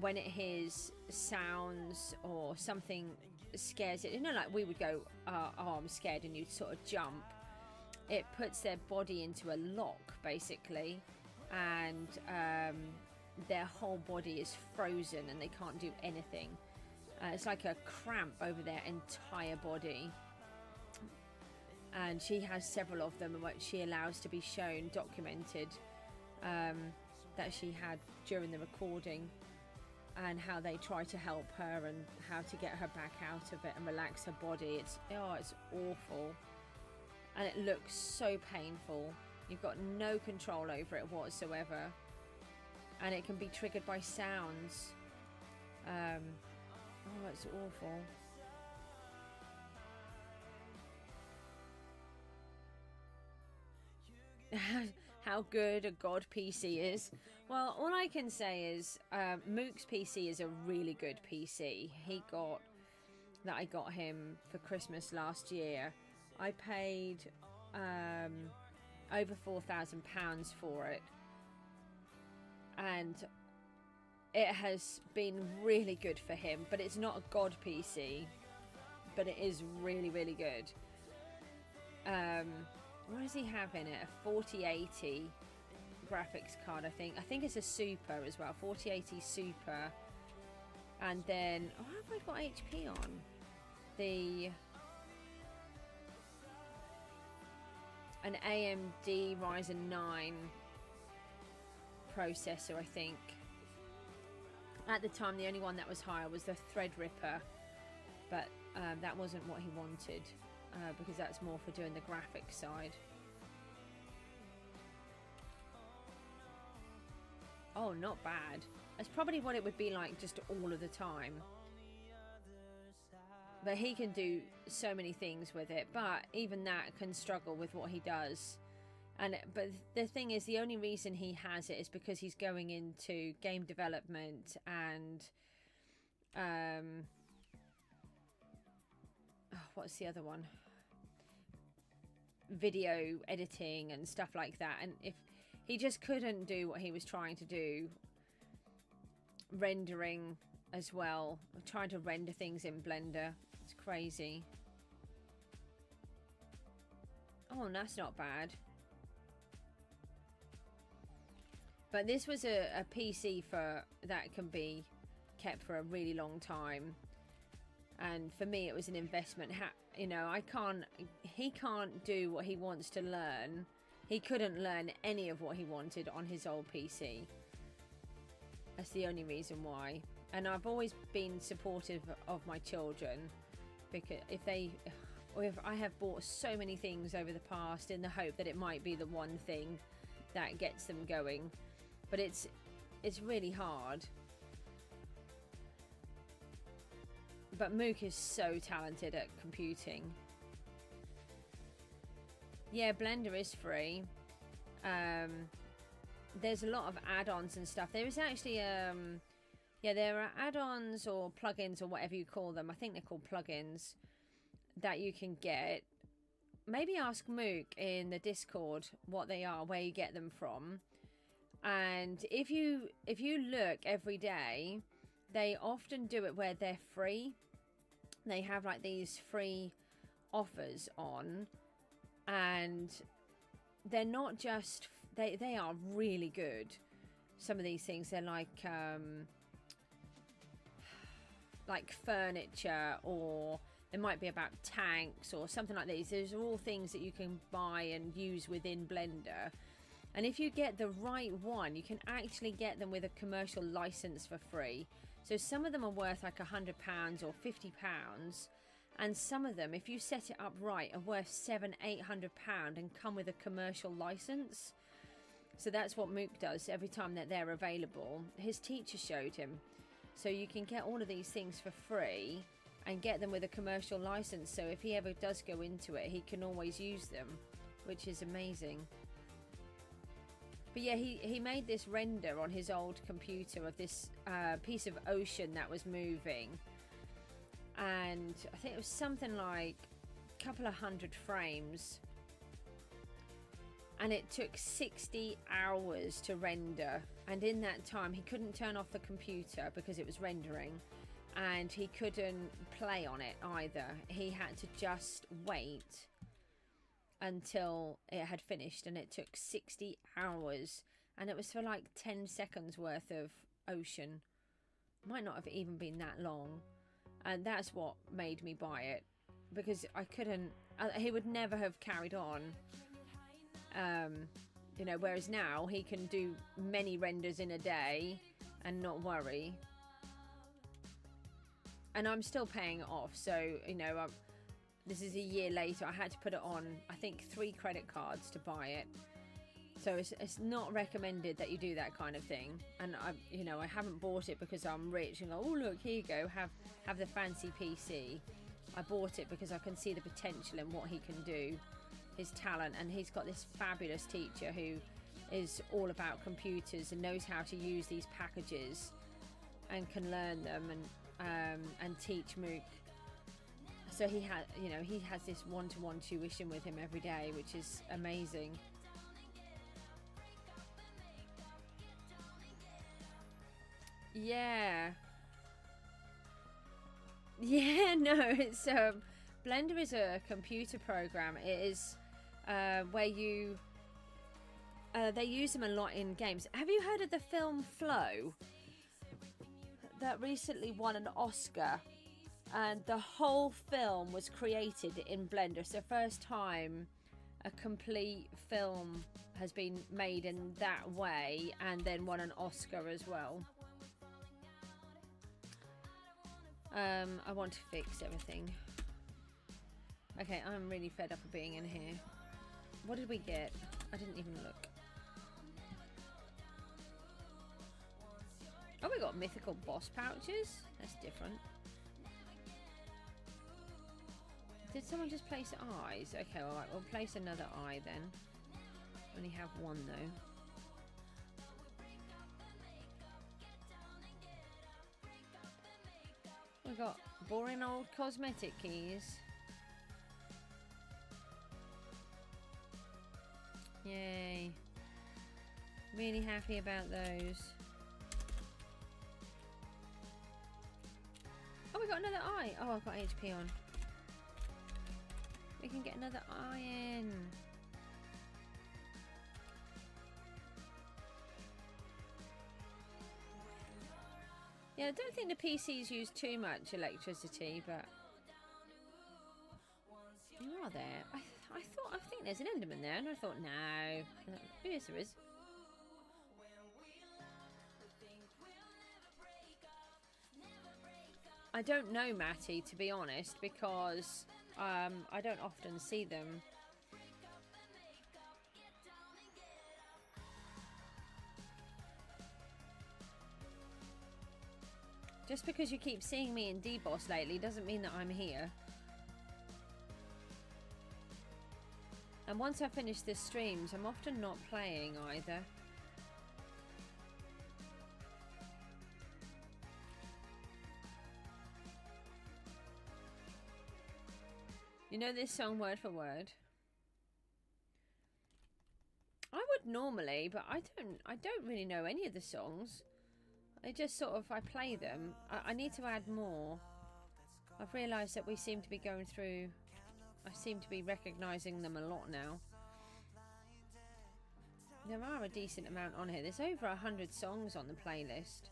when it hears sounds or something scares it, you know, like we would go, oh, I'm scared, and you'd sort of jump. It puts their body into a lock, basically, and their whole body is frozen and they can't do anything. It's like a cramp over their entire body. And she has several of them, which she allows to be shown, documented, that she had during the recording, and how they try to help her and how to get her back out of it and relax her body. It's awful, and it looks so painful. You've got no control over it whatsoever, and it can be triggered by sounds. It's awful. How good a god PC is. Well, all I can say is Mook's PC is a really good PC. I got him for Christmas last year. I paid over £4,000 for it, and it has been really good for him. But it's not a god PC, but it is really, really good. What does he have in it? A 4080 graphics card, I think. I think it's a Super as well. 4080 Super. And then, oh, have I got HP on? An AMD Ryzen 9 processor, I think. At the time, the only one that was higher was the Threadripper. But that wasn't what he wanted. Because that's more for doing the graphics side. Oh, not bad. That's probably what it would be like just all of the time. But he can do so many things with it. But even that can struggle with what he does. But the thing is, the only reason he has it is because he's going into game development and what's the other one? Video editing and stuff like that. And if he just couldn't do what he was trying to do, rendering as well, trying to render things in Blender, it's crazy. Oh, and that's not bad. But this was a PC that can be kept for a really long time. And for me, it was an investment. You know, he can't do what he wants to learn. He couldn't learn any of what he wanted on his old PC. That's the only reason why. And I've always been supportive of my children, because if I have bought so many things over the past in the hope that it might be the one thing that gets them going. But it's really hard. But Mook is so talented at computing. Yeah, Blender is free. There's a lot of add-ons and stuff. There is actually, there are add-ons or plugins or whatever you call them. I think they're called plugins that you can get. Maybe ask Mook in the Discord what they are, where you get them from. And if you look every day, they often do it where they're free. They have like these free offers on, and they're not just, they are really good. Some of these things, they're like furniture, or it might be about tanks or something like these. Those are all things that you can buy and use within Blender. And if you get the right one, you can actually get them with a commercial license for free. So some of them are worth like £100 or £50, and some of them, if you set it up right, are worth £700-800 and come with a commercial license. So that's what Mook does every time that they're available. His teacher showed him. So you can get all of these things for free and get them with a commercial license. So if he ever does go into it, he can always use them, which is amazing. But yeah, he made this render on his old computer of this piece of ocean that was moving. And I think it was something like a couple of hundred frames. And it took 60 hours to render. And in that time, he couldn't turn off the computer because it was rendering. And he couldn't play on it either. He had to just wait until it had finished, and it took 60 hours, and it was for like 10 seconds worth of ocean. Might not have even been that long, and that's what made me buy it, because I couldn't, he would never have carried on, you know, whereas now he can do many renders in a day and not worry. And I'm still paying it off, so, you know, this is a year later. I had to put it on, I think, 3 credit cards to buy it. So it's not recommended that you do that kind of thing. And you know, I haven't bought it because I'm rich and go, oh look, here you go, have the fancy PC. I bought it because I can see the potential in what he can do, his talent, and he's got this fabulous teacher who is all about computers and knows how to use these packages and can learn them and teach Mook. So he has this one-to-one tuition with him every day, which is amazing. Yeah, no, it's Blender is a computer program. It is where you they use them a lot in games. Have you heard of the film Flow that recently won an Oscar? And the whole film was created in Blender. It's the first time a complete film has been made in that way, and then won an Oscar as well. I want to fix everything. Okay, I'm really fed up of being in here. What did we get? I didn't even look. Oh, we got mythical boss pouches. That's different. Did someone just place eyes? Okay, alright, we'll place another eye then. Only have one though. We've got boring old cosmetic keys. Yay. Really happy about those. Oh, we got another eye. Oh, I've got HP on. We can get another eye in. Yeah, I don't think the PCs use too much electricity, but you are there. I think there's an Enderman there, and I thought, no. Yes, there is. I don't know, Matty, to be honest, because I don't often see them. Just because you keep seeing me in D-Boss lately doesn't mean that I'm here. And once I finish the streams, I'm often not playing either. You know this song word for word? I would normally, but I don't really know any of the songs. I just sort of, I play them. I need to add more. I've realised that we seem to be going through, I seem to be recognising them a lot now. There are a decent amount on here. There's over 100 songs on the playlist.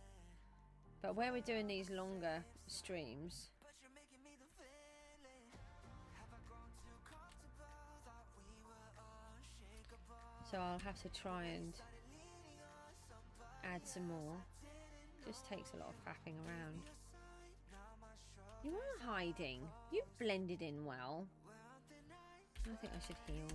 But where we're doing these longer streams, so I'll have to try and add some more. Just takes a lot of faffing around. You are hiding. You've blended in well. I think I should heal.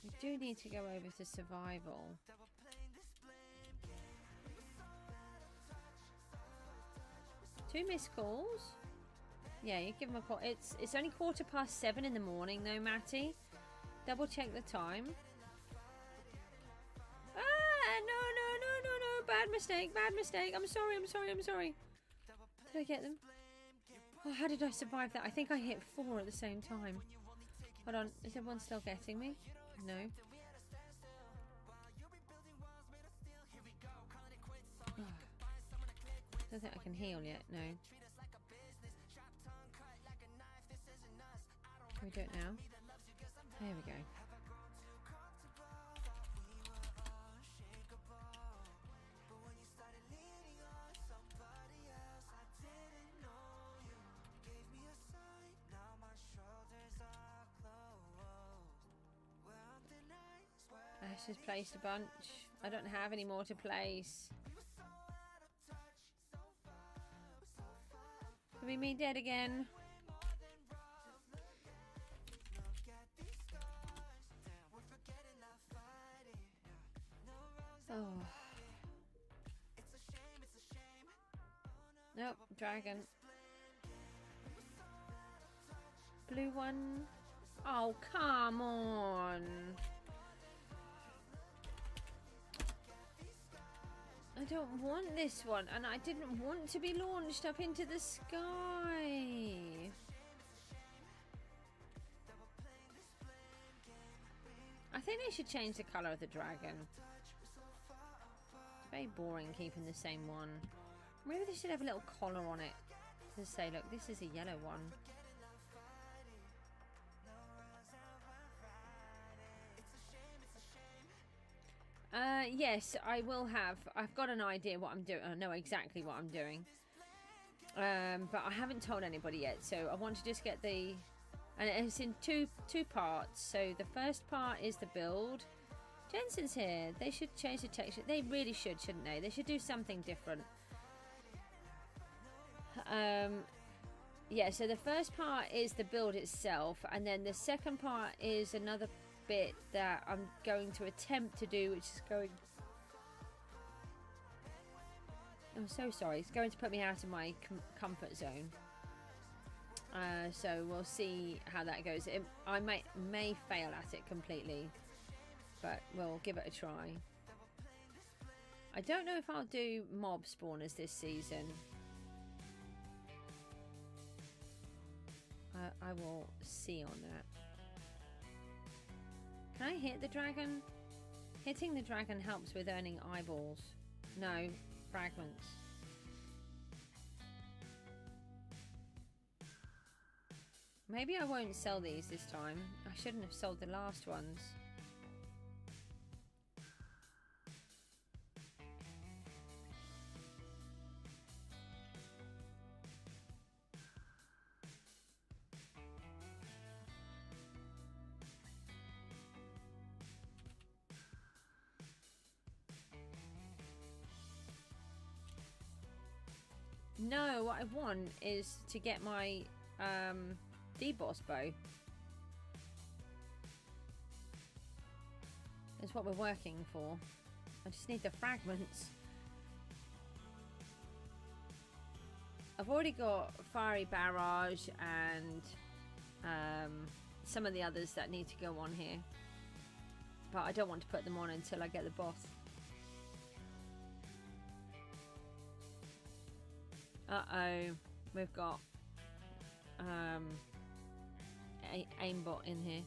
We do need to go over to survival. Two missed calls? Yeah, you give them a call. It's only 7:15 in the morning though, Matty. Double check the time. Ah, no. Bad mistake. I'm sorry. Did I get them? Oh, how did I survive that? I think I hit 4 at the same time. Hold on, is everyone still getting me? No. Don't think I can heal yet, no. Can we do it now? There we go. Ash has placed a bunch. I don't have any more to place. Could be me dead again. Oh. Nope, dragon. Blue one. Oh, come on. I don't want this one, and I didn't want to be launched up into the sky. I think they should change the colour of the dragon. It's very boring keeping the same one. Maybe they should have a little collar on it to say, look, this is a yellow one. Yes, I will have. I've got an idea what I'm doing. I know exactly what I'm doing. But I haven't told anybody yet. So I want to just get the... And it's in two parts. So the first part is the build. Jensen's here. They should change the texture. They really should, shouldn't they? They should do something different. Yeah, so the first part is the build itself. And then the second part is another bit that I'm going to attempt to do, which is going... I'm so sorry. It's going to put me out of my comfort zone. So we'll see how that goes. I may fail at it completely, but we'll give it a try. I don't know if I'll do mob spawners this season. I will see on that. Can I hit the dragon? Hitting the dragon helps with earning eyeballs. No, fragments. Maybe I won't sell these this time. I shouldn't have sold the last ones. No, what I want is to get my D-boss bow. That's what we're working for. I just need the fragments. I've already got Fiery Barrage and some of the others that need to go on here. But I don't want to put them on until I get the boss. Uh-oh, we've got aimbot in here.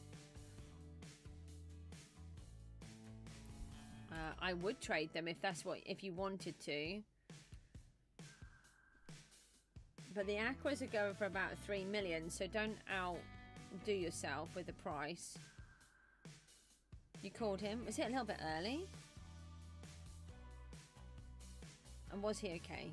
I would trade them if you wanted to. But the aquas are going for about 3 million, so don't outdo yourself with the price. You called him. Was it a little bit early? And was he okay?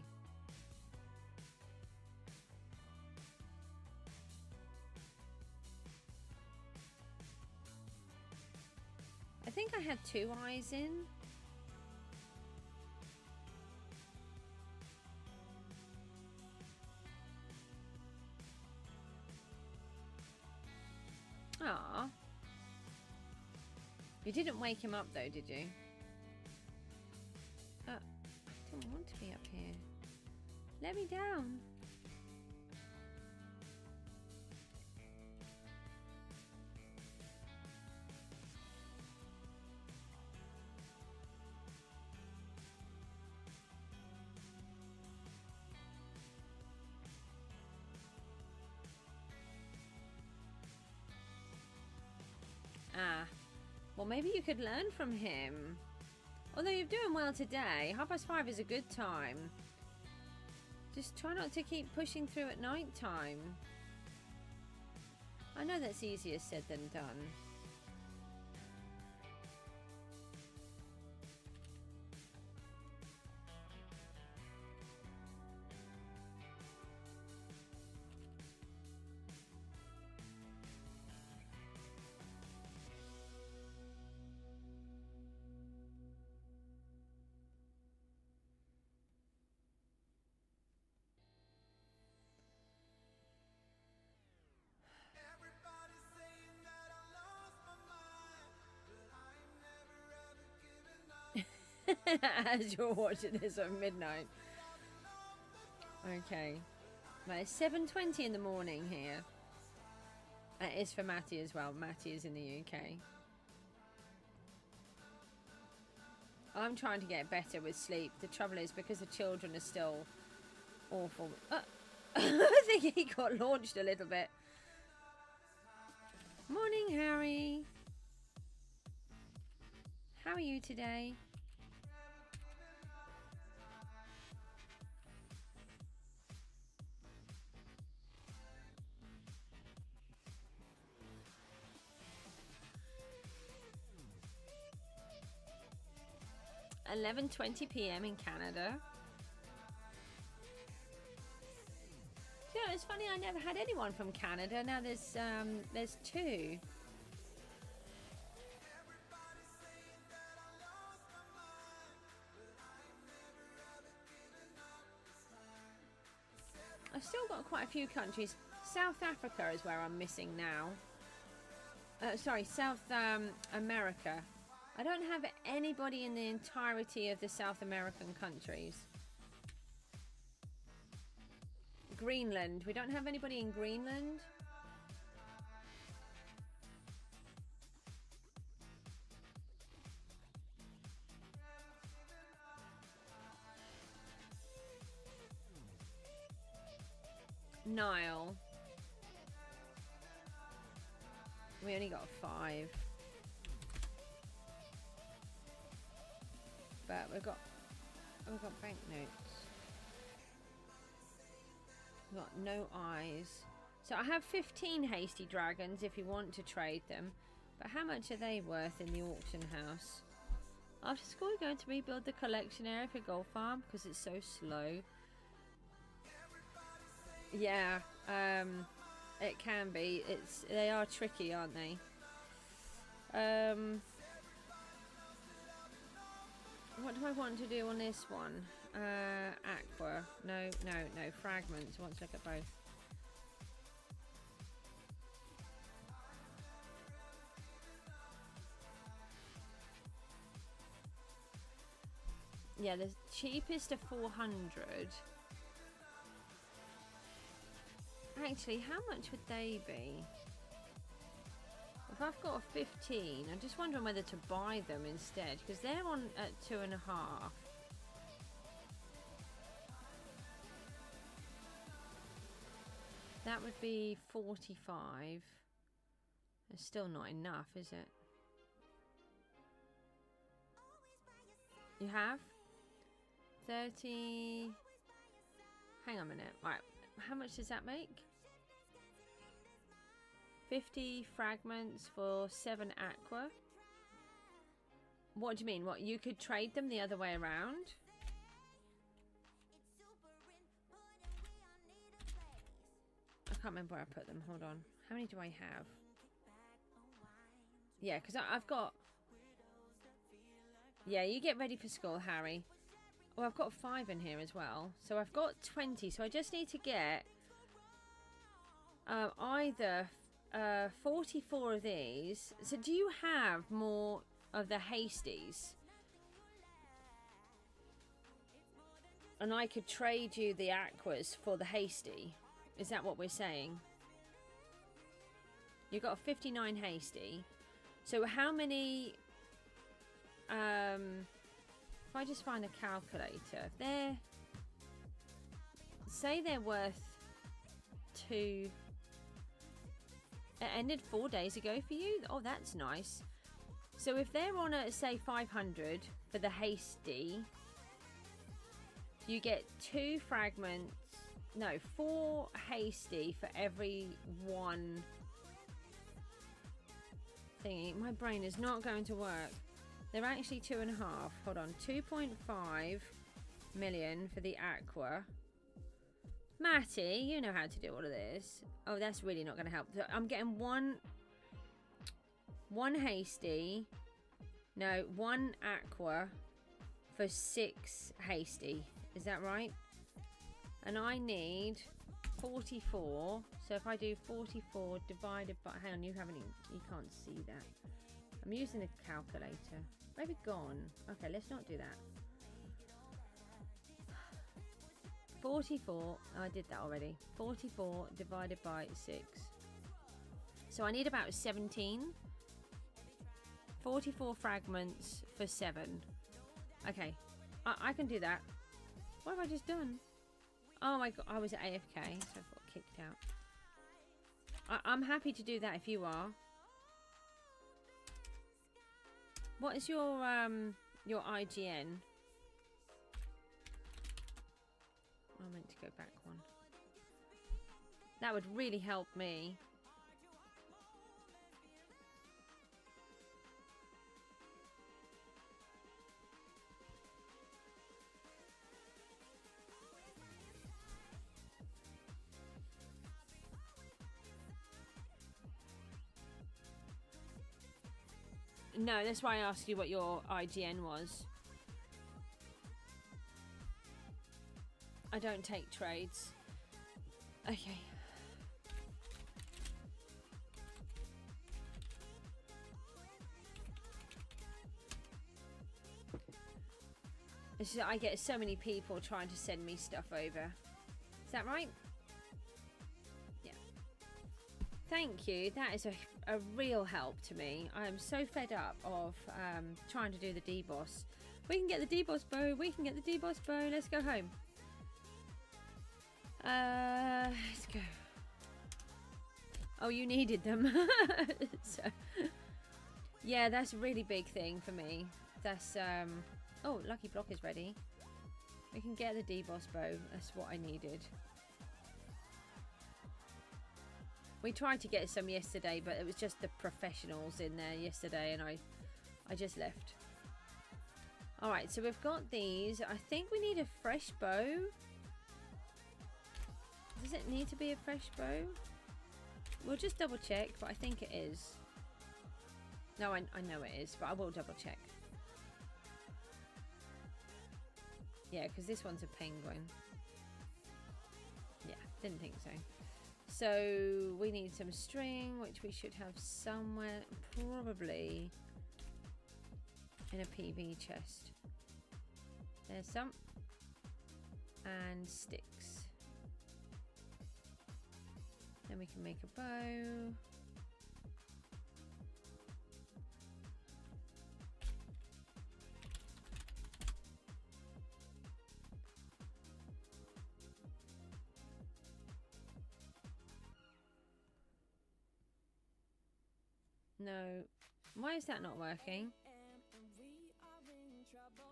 I think I had 2 eyes in. Ah. You didn't wake him up though, did you? I don't want to be up here. Let me down. Ah, well maybe you could learn from him. Although you're doing well today, 5:30 is a good time. Just try not to keep pushing through at night time. I know that's easier said than done. As you're watching this at midnight. Okay. Well, it's 7:20 in the morning here. It is for Matty as well. Matty is in the UK. I'm trying to get better with sleep. The trouble is, because the children are still awful. I think he got launched a little bit. Morning, Harry. How are you today? $11:20 p.m. in Canada. Yeah, it's funny. I never had anyone from Canada. Now there's two. I've still got quite a few countries. South Africa is where I'm missing now. Sorry, South America. I don't have anybody in the entirety of the South American countries. Greenland. We don't have anybody in Greenland. Nile. We only got 5. But we've got banknotes. We've got no eyes. So I have 15 hasty dragons if you want to trade them. But how much are they worth in the auction house? After school we're going to rebuild the collection area for Gold Farm because it's so slow. Yeah, it can be. They are tricky, aren't they? What do I want to do on this one? Aqua. No. Fragments. I want to look at both. Yeah, the cheapest are 400. Actually, how much would they be? If I've got a 15, I'm just wondering whether to buy them instead, because they're on at 2.5. That would be 45. It's still not enough, is it? You have 30. Hang on a minute. Right, how much does that make? 50 fragments for 7 aqua. What do you mean? What, you could trade them the other way around? I can't remember where I put them. Hold on. How many do I have? Yeah, because I've got... Yeah, you get ready for school, Harry. Oh, I've got 5 in here as well. So I've got 20. So I just need to get either 44 of these. So do you have more of the hasties? And I could trade you the aquas for the hasty. Is that what we're saying? You got a 59 hasty. So how many... if I just find a calculator, if they're... Say they're worth 2... It ended 4 days ago for you? Oh, that's nice. So if they're on a, say, 500 for the hasty... You get 2 fragments, no, 4 hasty for every 1 thingy. My brain is not going to work. They're actually 2.5. Hold on, 2.5 million for the aqua. Matty, you know how to do all of this. Oh, that's really not going to help. So I'm getting one hasty. No, 1 aqua for 6 hasty. Is that right? And I need 44. So if I do 44 divided by... Hang on, you can't see that. I'm using the calculator. Maybe gone. Okay, let's not do that. 44. Oh, I did that already. 44 divided by 6. So I need about 17. 44 fragments for 7. Okay, I can do that. What have I just done? Oh my god, I was at AFK, so I got kicked out. I'm happy to do that if you are. What is your IGN? I meant to go back one. That would really help me. No, that's why I asked you what your IGN was. I don't take trades. Okay. I get so many people trying to send me stuff over. Is that right? Yeah. Thank you. That is a real help to me. I am so fed up of trying to do the deboss. We can get the deboss bow. We can get the deboss bow. Let's go home. Let's go. Oh, you needed them. So, yeah, that's a really big thing for me. That's oh, Lucky Block is ready. We can get the deboss bow. That's what I needed. We tried to get some yesterday, but it was just the professionals in there yesterday, and I just left. All right, so we've got these. I think we need a fresh bow. Does it need to be a fresh bow? We'll just double check, but I think it is. No, I know it is, but I will double check. Yeah, because this one's a penguin. Yeah, didn't think so. So we need some string, which we should have somewhere, probably in a PV chest. There's some. And sticks. Then we can make a bow. No. Why is that not working?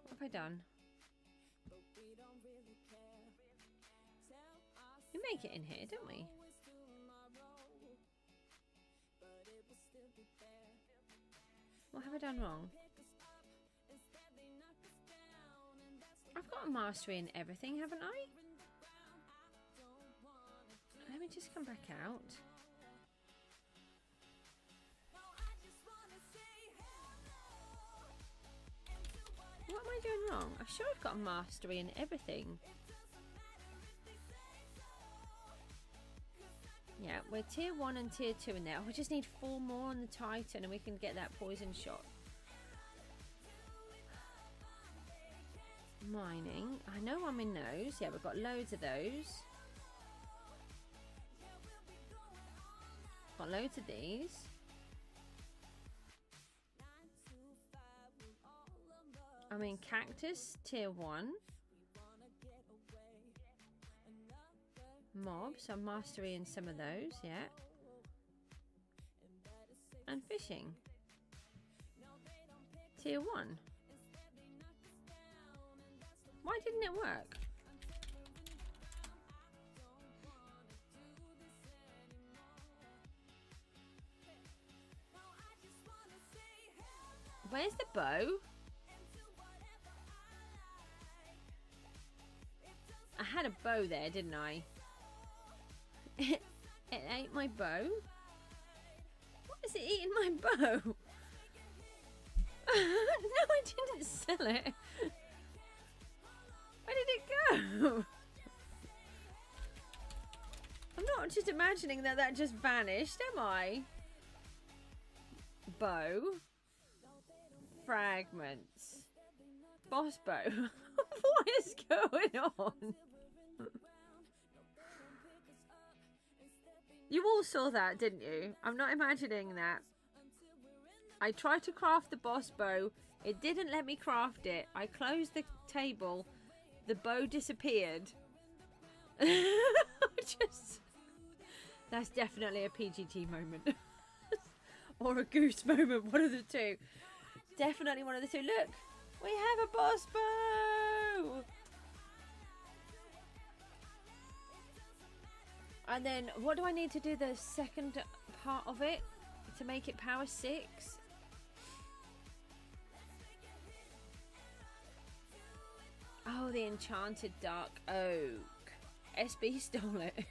What have I done? We make it in here, don't we? What have I done wrong? I've got a mastery in everything, haven't I? Let me just come back out. What am I doing wrong? I'm sure I've got a mastery in everything. Yeah, we're tier 1 and tier 2 in there. We just need 4 more on the Titan and we can get that poison shot. Mining. I know I'm in those. Yeah, we've got loads of those. Got loads of these. I mean, cactus, tier 1. Mobs, I'm mastery in some of those, yeah. And fishing. Tier 1. Why didn't it work? Where's the bow? I had a bow there, didn't I? It ate my bow? What is it eating my bow? No, I didn't sell it. Where did it go? I'm not just imagining that that just vanished, am I? Bow. Fragments. Boss bow. What is going on? You all saw that, didn't you? I'm not imagining that. I tried to craft the boss bow. It didn't let me craft it. I closed the table. The bow disappeared. That's definitely a PGG moment. Or a goose moment. One of the two. Definitely one of the two. Look. We have a boss bow. And then what do I need to do the second part of it to make it power 6? Oh, the enchanted dark oak. SB stole it.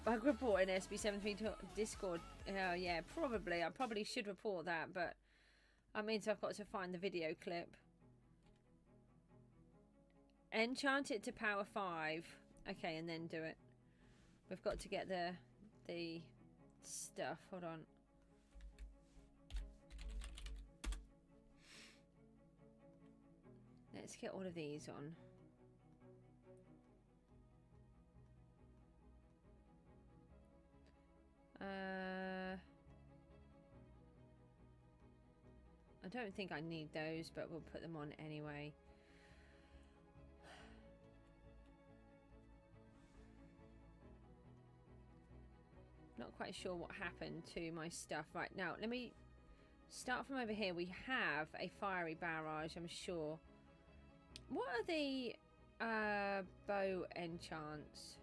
Bug report in SB737 Discord. Oh yeah, probably. I probably should report that, but that means I've got to find the video clip. Enchant it to power 5. Okay, and then do it. We've got to get the stuff. Hold on. Let's get all of these on. I don't think I need those, but we'll put them on anyway. Not quite sure what happened to my stuff. Right, now let me start from over here. We have a fiery barrage, I'm sure. What are the bow enchants?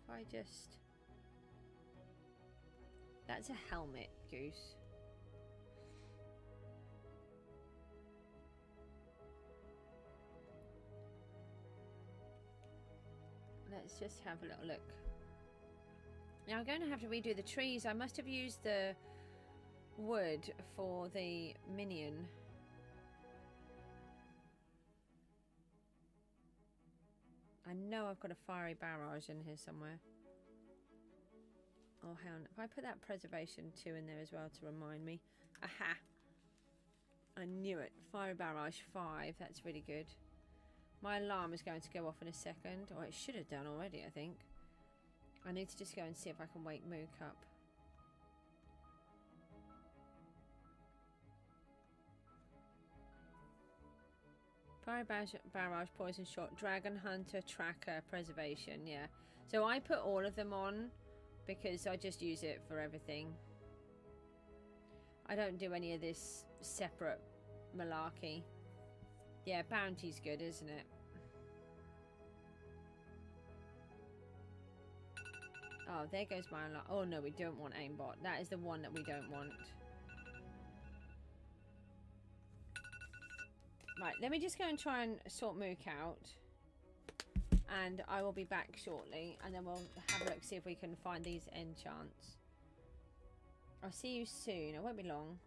If I just... That's a helmet, Goose. Let's just have a little look. Now I'm going to have to redo the trees. I must have used the wood for the minion. I know I've got a fiery barrage in here somewhere. Oh, hang on. If I put that preservation 2 in there as well to remind me. Aha! I knew it. Fiery barrage 5. That's really good. My alarm is going to go off in a second. Or it should have done already, I think. I need to just go and see if I can wake Mook up. Fire barrage, poison shot, dragon hunter, tracker, preservation. Yeah. So I put all of them on because I just use it for everything. I don't do any of this separate malarkey. Yeah, bounty's good, isn't it? Oh, there goes my alarm. Oh no, we don't want aimbot. That is the one that we don't want. Right, let me just go and try and sort Mook out. And I will be back shortly. And then we'll have a look, see if we can find these enchants. I'll see you soon. It won't be long.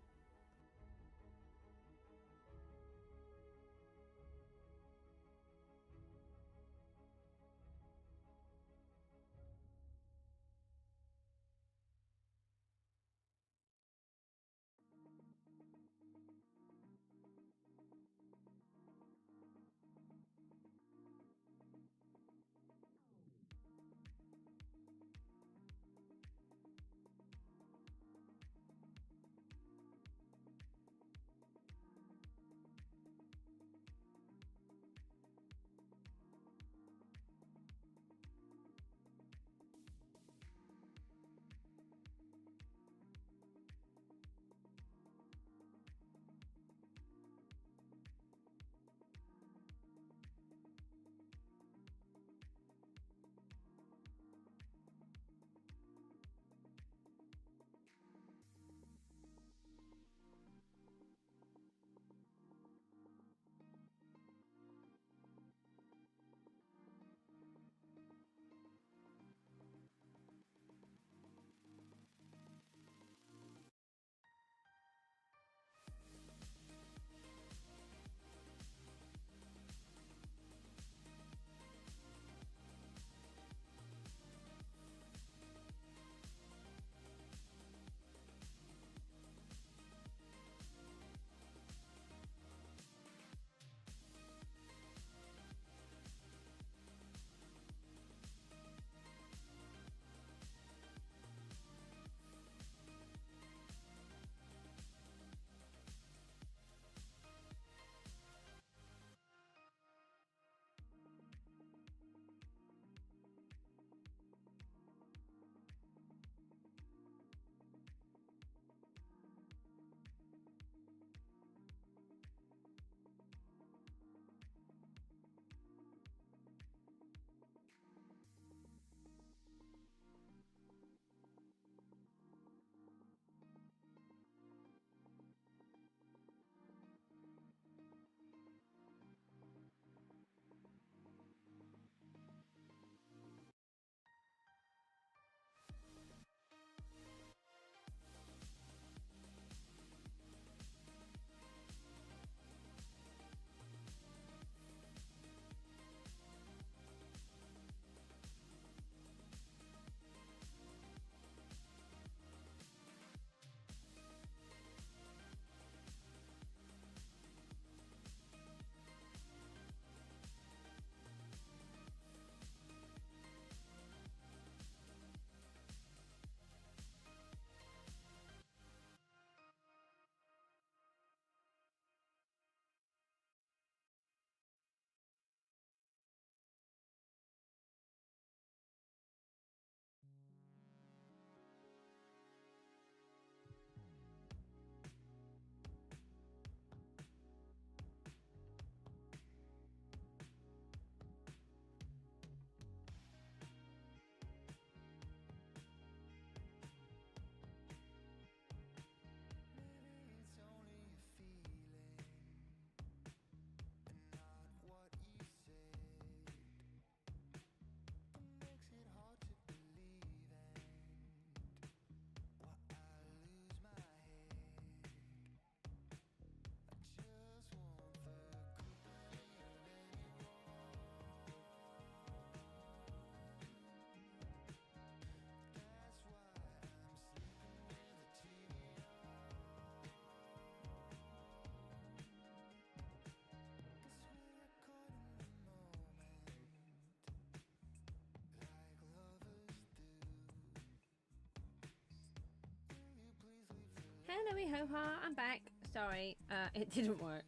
Hello, ho-ha, I'm back. Sorry, it didn't work.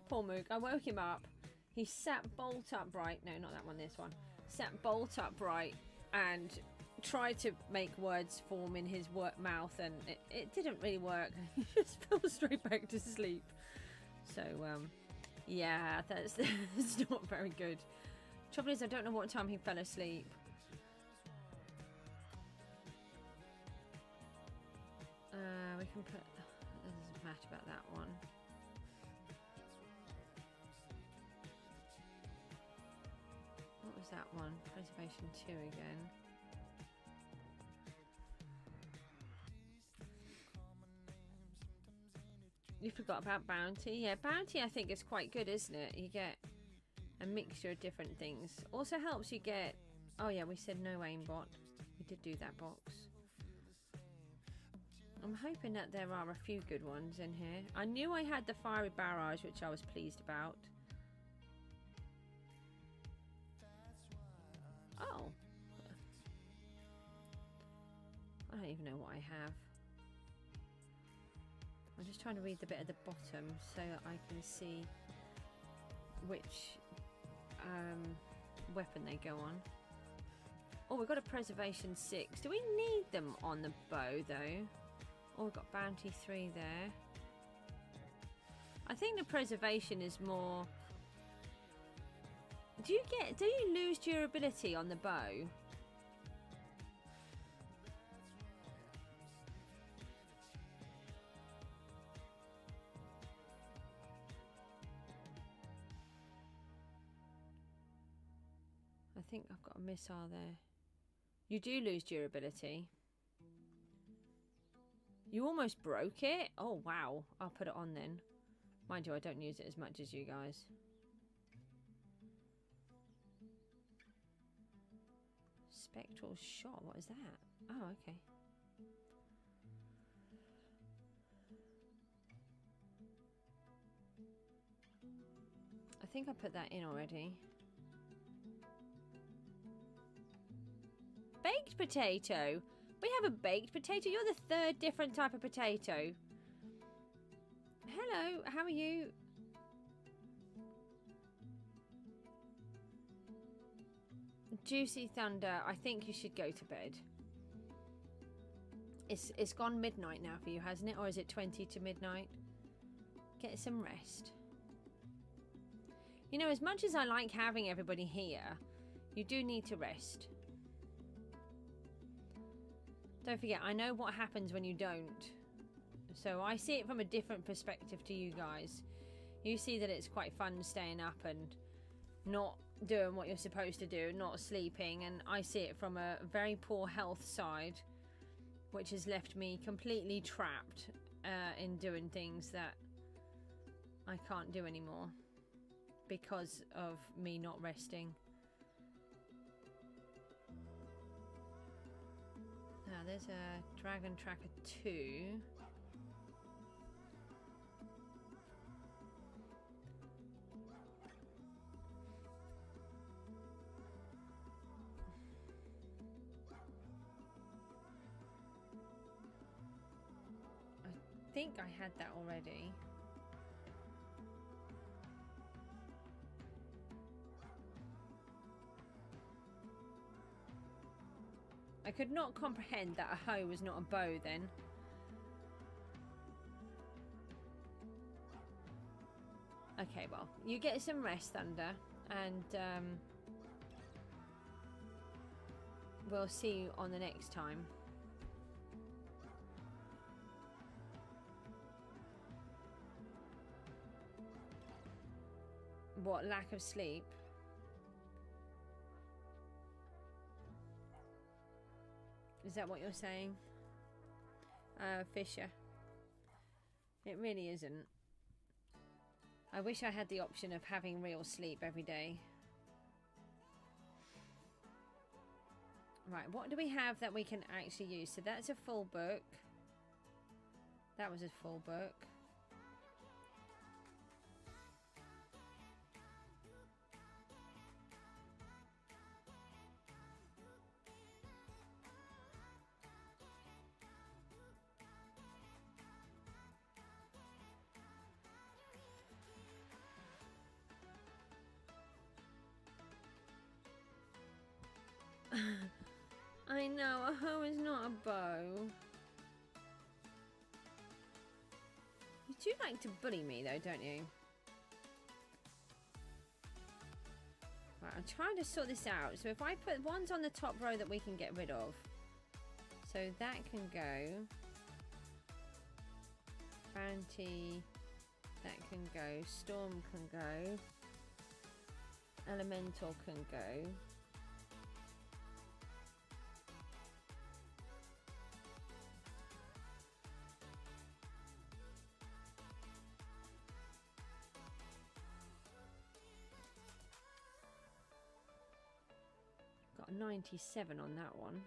Poor Mook. I woke him up. He sat bolt upright. No, not that one, this one. Sat bolt upright and tried to make words form in his mouth, and it didn't really work. He just fell straight back to sleep. So, yeah, that's not very good. Trouble is, I don't know what time he fell asleep. We can put... It doesn't matter about that one. What was that one? Preservation 2 again. You forgot about Bounty. Yeah, Bounty I think is quite good, isn't it? You get a mixture of different things. Also helps you get... Oh yeah, we said no aimbot. We did do that box. I'm hoping that there are a few good ones in here. I knew I had the fiery barrage, which I was pleased about. Oh. I don't even know what I have. I'm just trying to read the bit at the bottom so I can see which weapon they go on. Oh, we've got a Preservation 6. Do we need them on the bow, though? Oh, we've got Bounty 3 there. I think the Preservation is more... Do you lose durability on the bow? I think I've got a missile there. You do lose durability. You almost broke it? Oh, wow. I'll put it on then. Mind you, I don't use it as much as you guys. Spectral shot. What is that? Oh, okay. I think I put that in already. Baked potato. We have a baked potato. You're the third different type of potato. Hello, how are you? Juicy Thunder, I think you should go to bed. It's gone midnight now for you, hasn't it? Or is it 20 to midnight? Get some rest. You know, as much as I like having everybody here, you do need to rest. Don't forget, I know what happens when you don't. So I see it from a different perspective to you guys. You see that it's quite fun staying up and not doing what you're supposed to do, not sleeping. And I see it from a very poor health side, which has left me completely trapped in doing things that I can't do anymore because of me not resting. Now there's a Dragon Tracker 2. I think I had that already. I could not comprehend that a hoe was not a bow then. Okay, well, you get some rest, Thunder, and we'll see you on the next time. What, lack of sleep? Is that what you're saying? Fisher. It really isn't. I wish I had the option of having real sleep every day. Right, what do we have that we can actually use? So that's a full book. That was a full book. I know, a hoe is not a bow. You do like to bully me though, don't you? Right, I'm trying to sort this out. So if I put ones on the top row that we can get rid of. So that can go. Bounty. That can go. Storm can go. Elemental can go. Got a 97 on that one.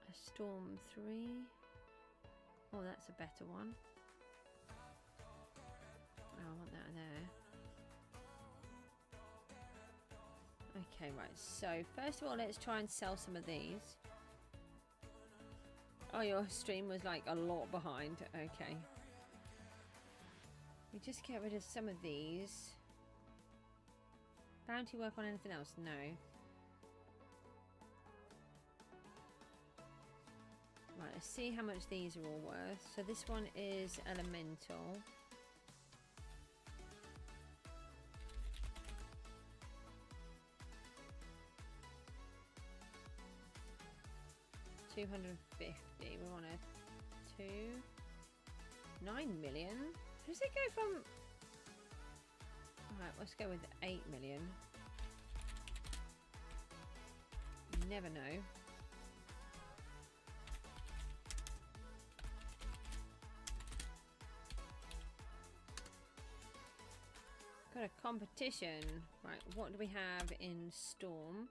A Storm 3. Oh, that's a better one. Oh, I want that there. Okay, right. So, first of all, let's try and sell some of these. Oh, your stream was like a lot behind. Okay. We just get rid of some of these. Bounty work on anything else? No. Right, let's see how much these are all worth. So this one is elemental. $250. We want a 9 million. Does it go from? Alright, let's go with 8 million. You never know. Got a competition. Right, what do we have in Storm?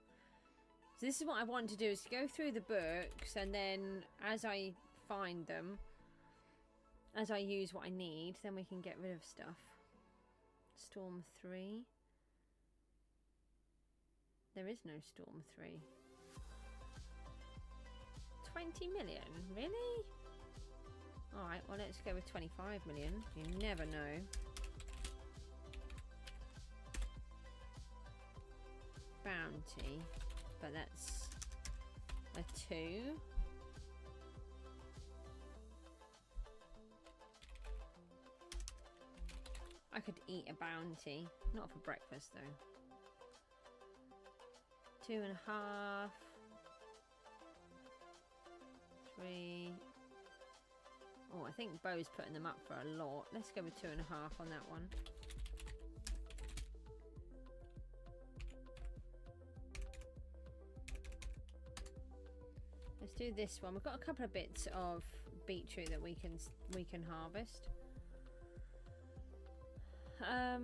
So this is what I want to do, is to go through the books, and then as I find them, as I use what I need, then we can get rid of stuff. Storm 3. There is no Storm 3. 20 million? Really? Alright, well let's go with 25 million. You never know. Bounty. But that's a 2. I could eat a bounty. Not for breakfast though. 2.5. 3. Oh, I think Bo's putting them up for a lot. Let's go with 2.5 on that one. Let's do this one. We've got a couple of bits of beetroot that we can harvest. Oh,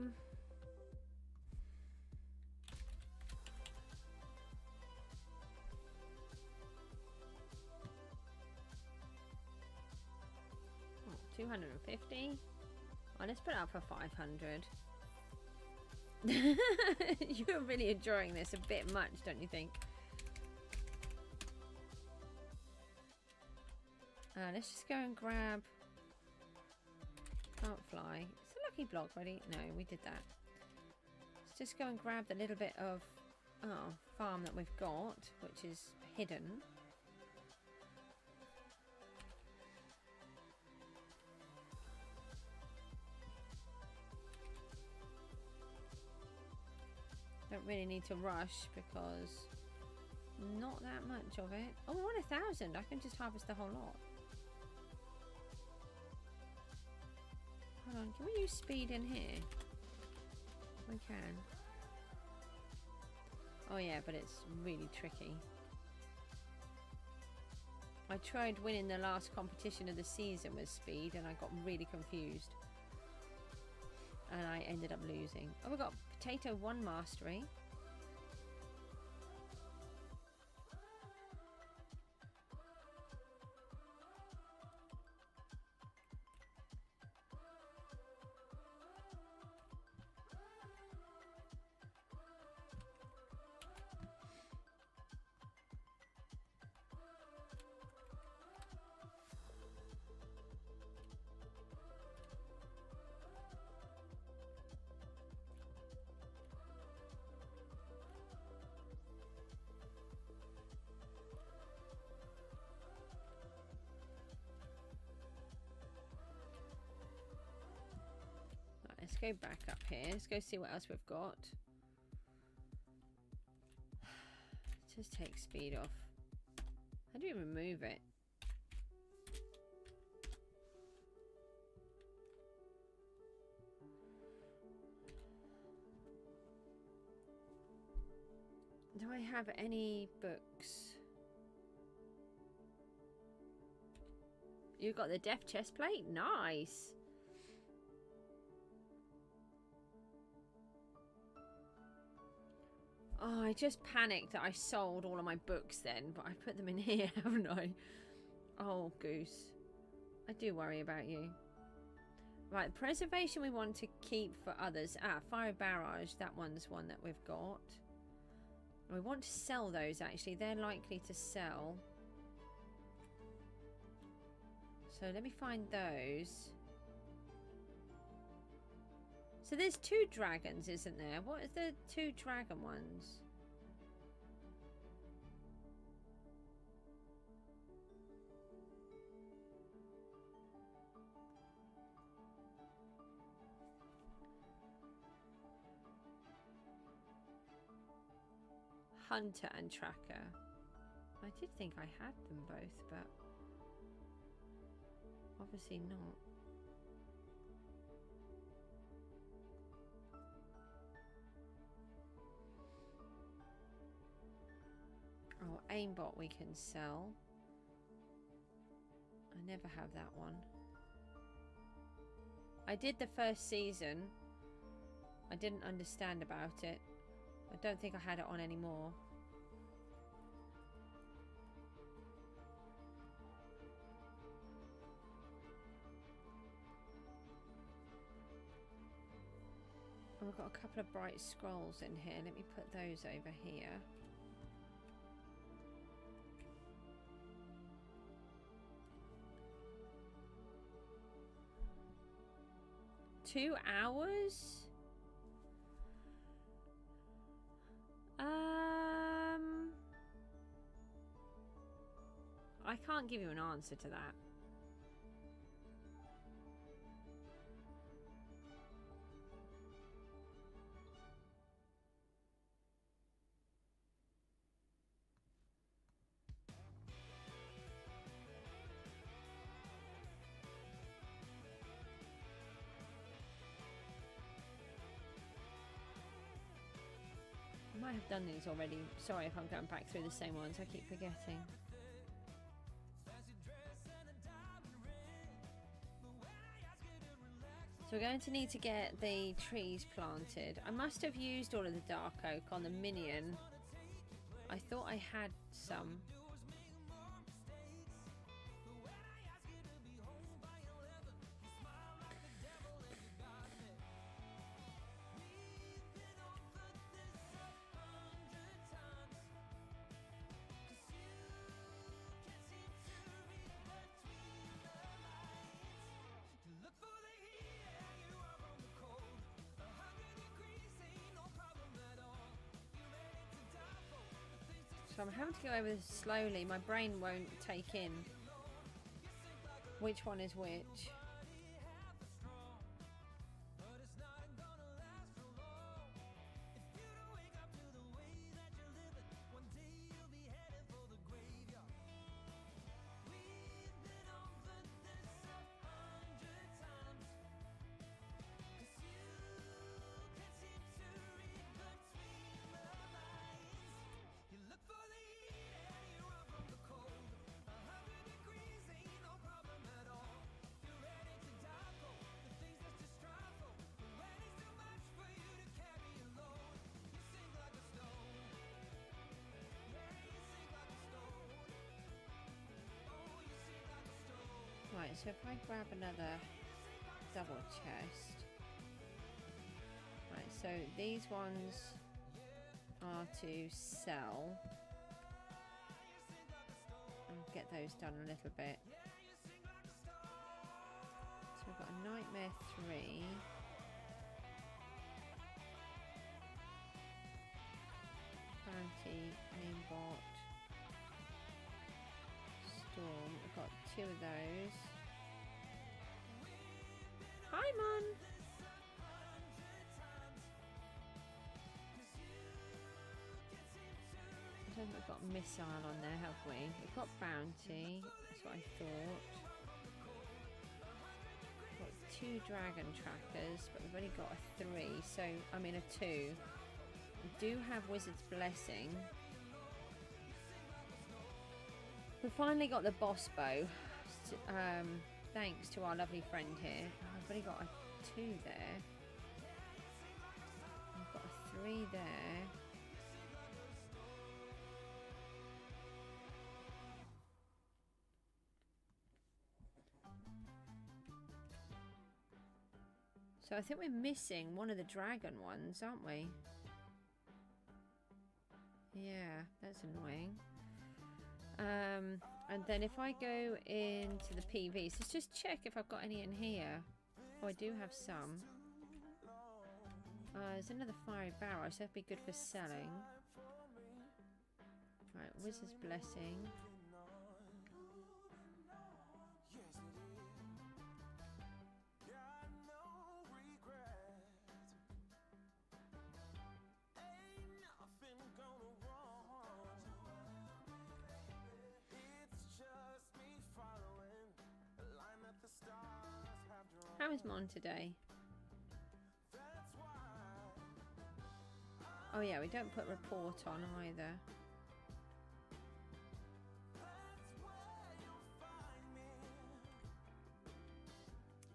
250. Oh, let's put it up for 500. You're really enjoying this a bit much, don't you think? Let's just go and grab. Can't fly. It's a lucky block ready. No, we did that. Let's just go and grab the little bit of farm that we've got, which is hidden. Don't really need to rush because not that much of it. Oh, we want 1,000. I can just harvest the whole lot. Hold on, can we use speed in here? We can. Oh yeah, but it's really tricky. I tried winning the last competition of the season with speed and I got really confused. And I ended up losing. Oh, we got potato 1 mastery. go back up here. Let's go see what else we've got. Just take speed off. How do you remove it? Do I have any books? You got the death chest plate? Nice. Oh, I just panicked that I sold all of my books then, but I put them in here, haven't I? Oh, goose. I do worry about you. Right, preservation we want to keep for others. Ah, fire barrage. That one's one that we've got. We want to sell those, actually. They're likely to sell. So let me find those. So there's 2 dragons, isn't there? What are the 2 dragon ones? Hunter and Tracker. I did think I had them both, but obviously not. Oh, aimbot we can sell. I never have that one. I did the first season. I didn't understand about it. I don't think I had it on anymore. Oh, we've got a couple of bright scrolls in here. Let me put those over here. $2 hours? I can't give you an answer to that. I might have done these already. Sorry if I'm going back through the same ones. I keep forgetting. So we're going to need to get the trees planted. I must have used all of the dark oak on the minion. I thought I had some. So I'm having to go over this slowly. My brain won't take in which one is which. Right, so if I grab another double chest. Right, so these ones are to sell. I'll get those done a little bit. So we've got a Nightmare 3. Bounty, aimbot. Storm. We've got 2 of those. Hi, Mon! don't think we've got missile on there, have we? We've got bounty. That's what I thought. We've got 2 dragon trackers, but we've only got a 3. So, I mean a 2. We do have Wizard's Blessing. We finally got the boss bow. Thanks to our lovely friend here. Oh, I've only got a 2 there. I've got a 3 there. So I think we're missing one of the dragon ones, aren't we? Yeah, that's annoying. And then if I go into the PVs, let's just check if I've got any in here. Oh, I do have some. There's another fiery barrage, so that'd be good for selling. Right, Wizard's Blessing. How is Mon today? Oh yeah, we don't put report on either.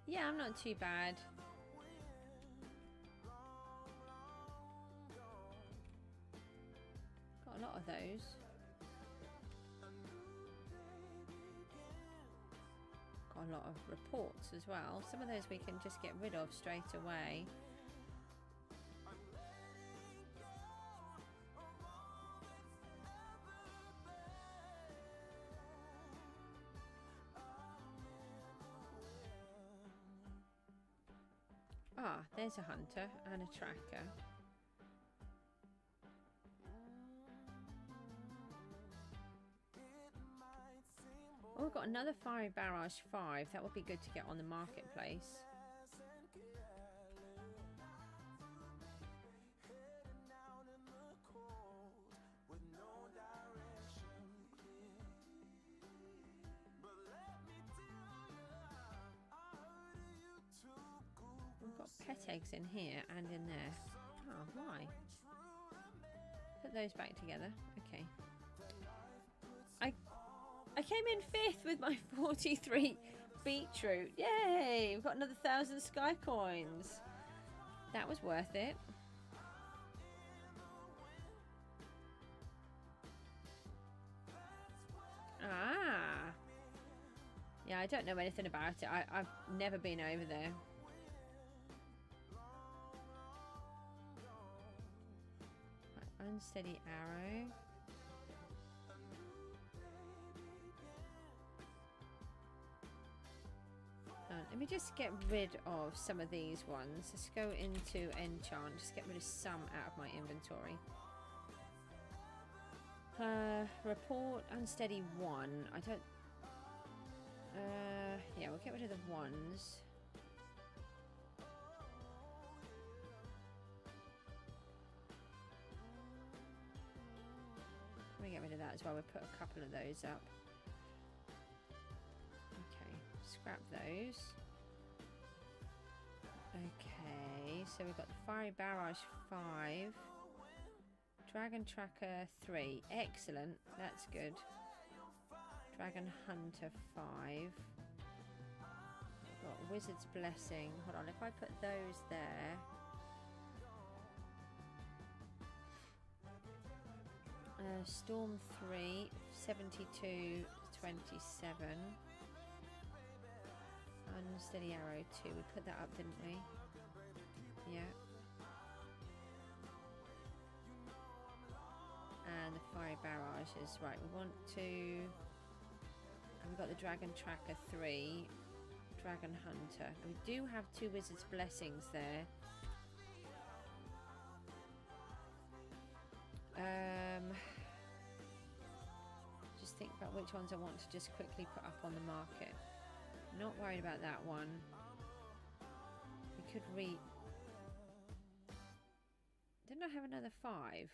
Yeah, I'm not too bad. Got a lot of those. A lot of reports as well. Some of those we can just get rid of straight away. Ah, there's a hunter and a tracker. Oh, we've got another Fiery Barrage 5. That would be good to get on the marketplace. We've got pet eggs in here and in there. Oh, why? Put those back together. Okay. I came in 5th with my 43 beetroot. Yay! We've got another 1,000 sky coins. That was worth it. Ah. Yeah, I don't know anything about it. I've never been over there. Right, unsteady arrow. Let me just get rid of some of these ones. Let's go into enchant. Just get rid of some out of my inventory. Report unsteady 1. I don't. Yeah, we'll get rid of the 1s. Let me get rid of that as well. We'll put a couple of those up. Scrap those. Okay, so we've got the Fiery Barrage 5, Dragon Tracker 3. Excellent, that's good. Dragon Hunter 5. We've got Wizard's Blessing. Hold on, if I put those there. Storm 3, 72, 27. Unsteady arrow 2. We put that up, didn't we? Yeah. And the Fiery Barrages. Right, we want to. And we've got the Dragon Tracker 3, Dragon Hunter. And we do have 2 Wizard's Blessings there. Just think about which ones I want to just quickly put up on the market. Not worried about that one. We could Didn't I have another 5?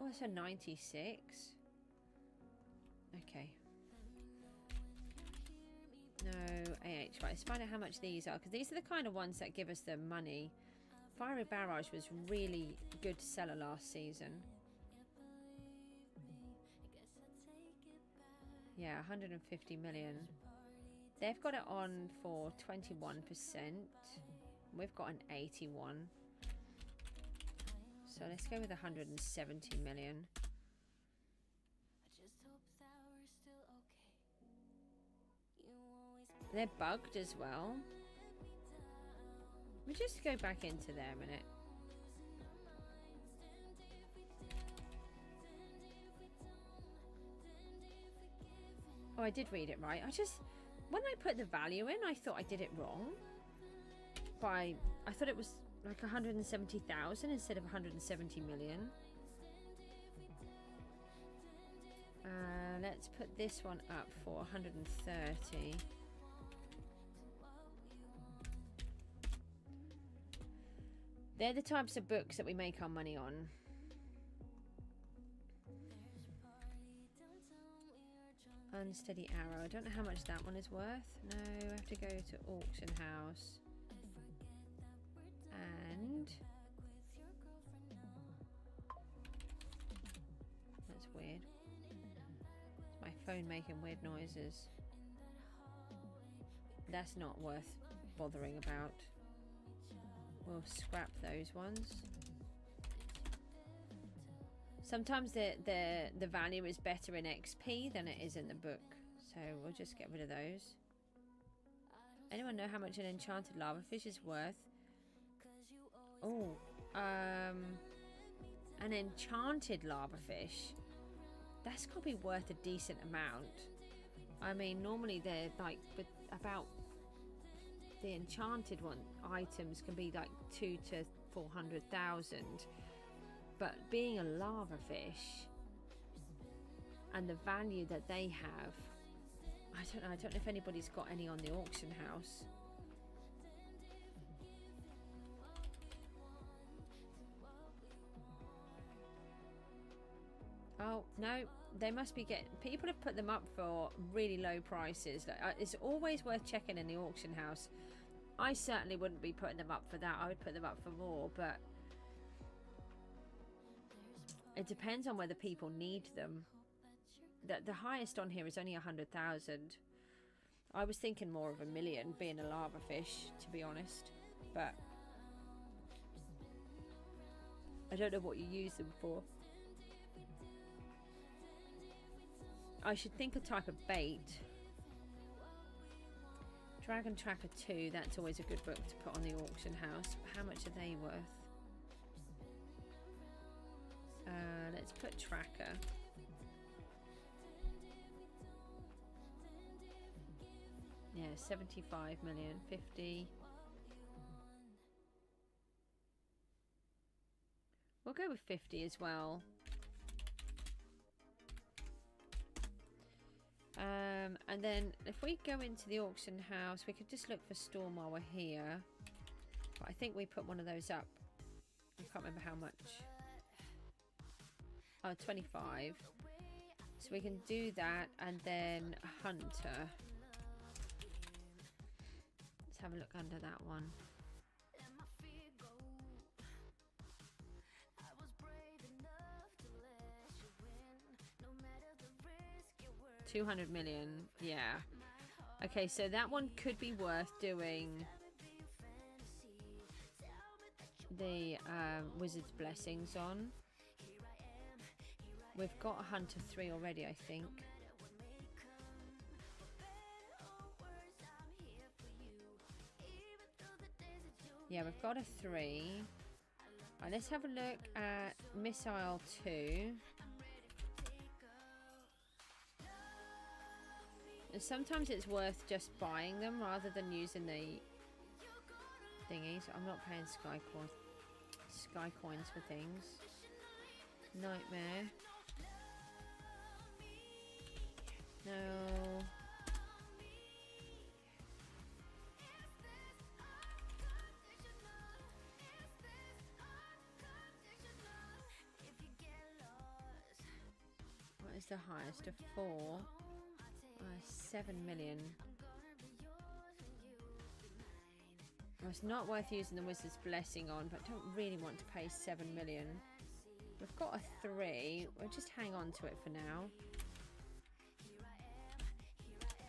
Oh, it's a 96. Okay. No, AH. Right, let's find out how much these are, because these are the kind of ones that give us the money. Fiery Barrage was really good seller last season. Yeah, 150 million. They've got it on for 21%. We've got an 81. So let's go with 170 million. They're bugged as well. Let me just go back into there a minute. Oh, I did read it right. When I put the value in, I thought I did it wrong. I thought it was like 170,000 instead of 170 million. Let's put this one up for 130. They're the types of books that we make our money on. Unsteady Arrow. I don't know how much that one is worth. No, I have to go to auction house. And that's weird. It's my phone making weird noises. That's not worth bothering about. We'll scrap those ones. Sometimes the value is better in XP than it is in the book, so we'll just get rid of those. Anyone know how much an enchanted lava fish is worth? Oh, an enchanted lava fish. That's got to be worth a decent amount. I mean, normally they're like about the enchanted one items can be like 200 to 400,000. But being a lava fish and the value that they have, I don't know. I don't know if anybody's got any on the auction house. Oh, no. They must be getting... People have put them up for really low prices. It's always worth checking in the auction house. I certainly wouldn't be putting them up for that. I would put them up for more, but... It depends on whether people need them. The highest on here is only 100,000. I was thinking more of 1 million being a lava fish, to be honest. But I don't know what you use them for. I should think a type of bait. Dragon Tracker 2, that's always a good book to put on the auction house. How much are they worth? Let's put Tracker. Yeah, 75 million, 50. We'll go with 50 as well. And then if we go into the auction house, we could just look for Storm while we're here. But I think we put one of those up. I can't remember how much. Oh, 25. So we can do that, and then Hunter. Let's have a look under that one. 200 million. Yeah. Okay, so that one could be worth doing the Wizard's Blessings on. We've got a Hunter 3 already, I think. Yeah, we've got a 3. Right, let's have a look at Missile 2. And sometimes it's worth just buying them rather than using the thingies. I'm not paying sky coins for things. Nightmare. No. was the highest? A 4. 7 million. Well, it's not worth using the Wizard's Blessing on, but I don't really want to pay 7 million. We've got a 3. We'll just hang on to it for now.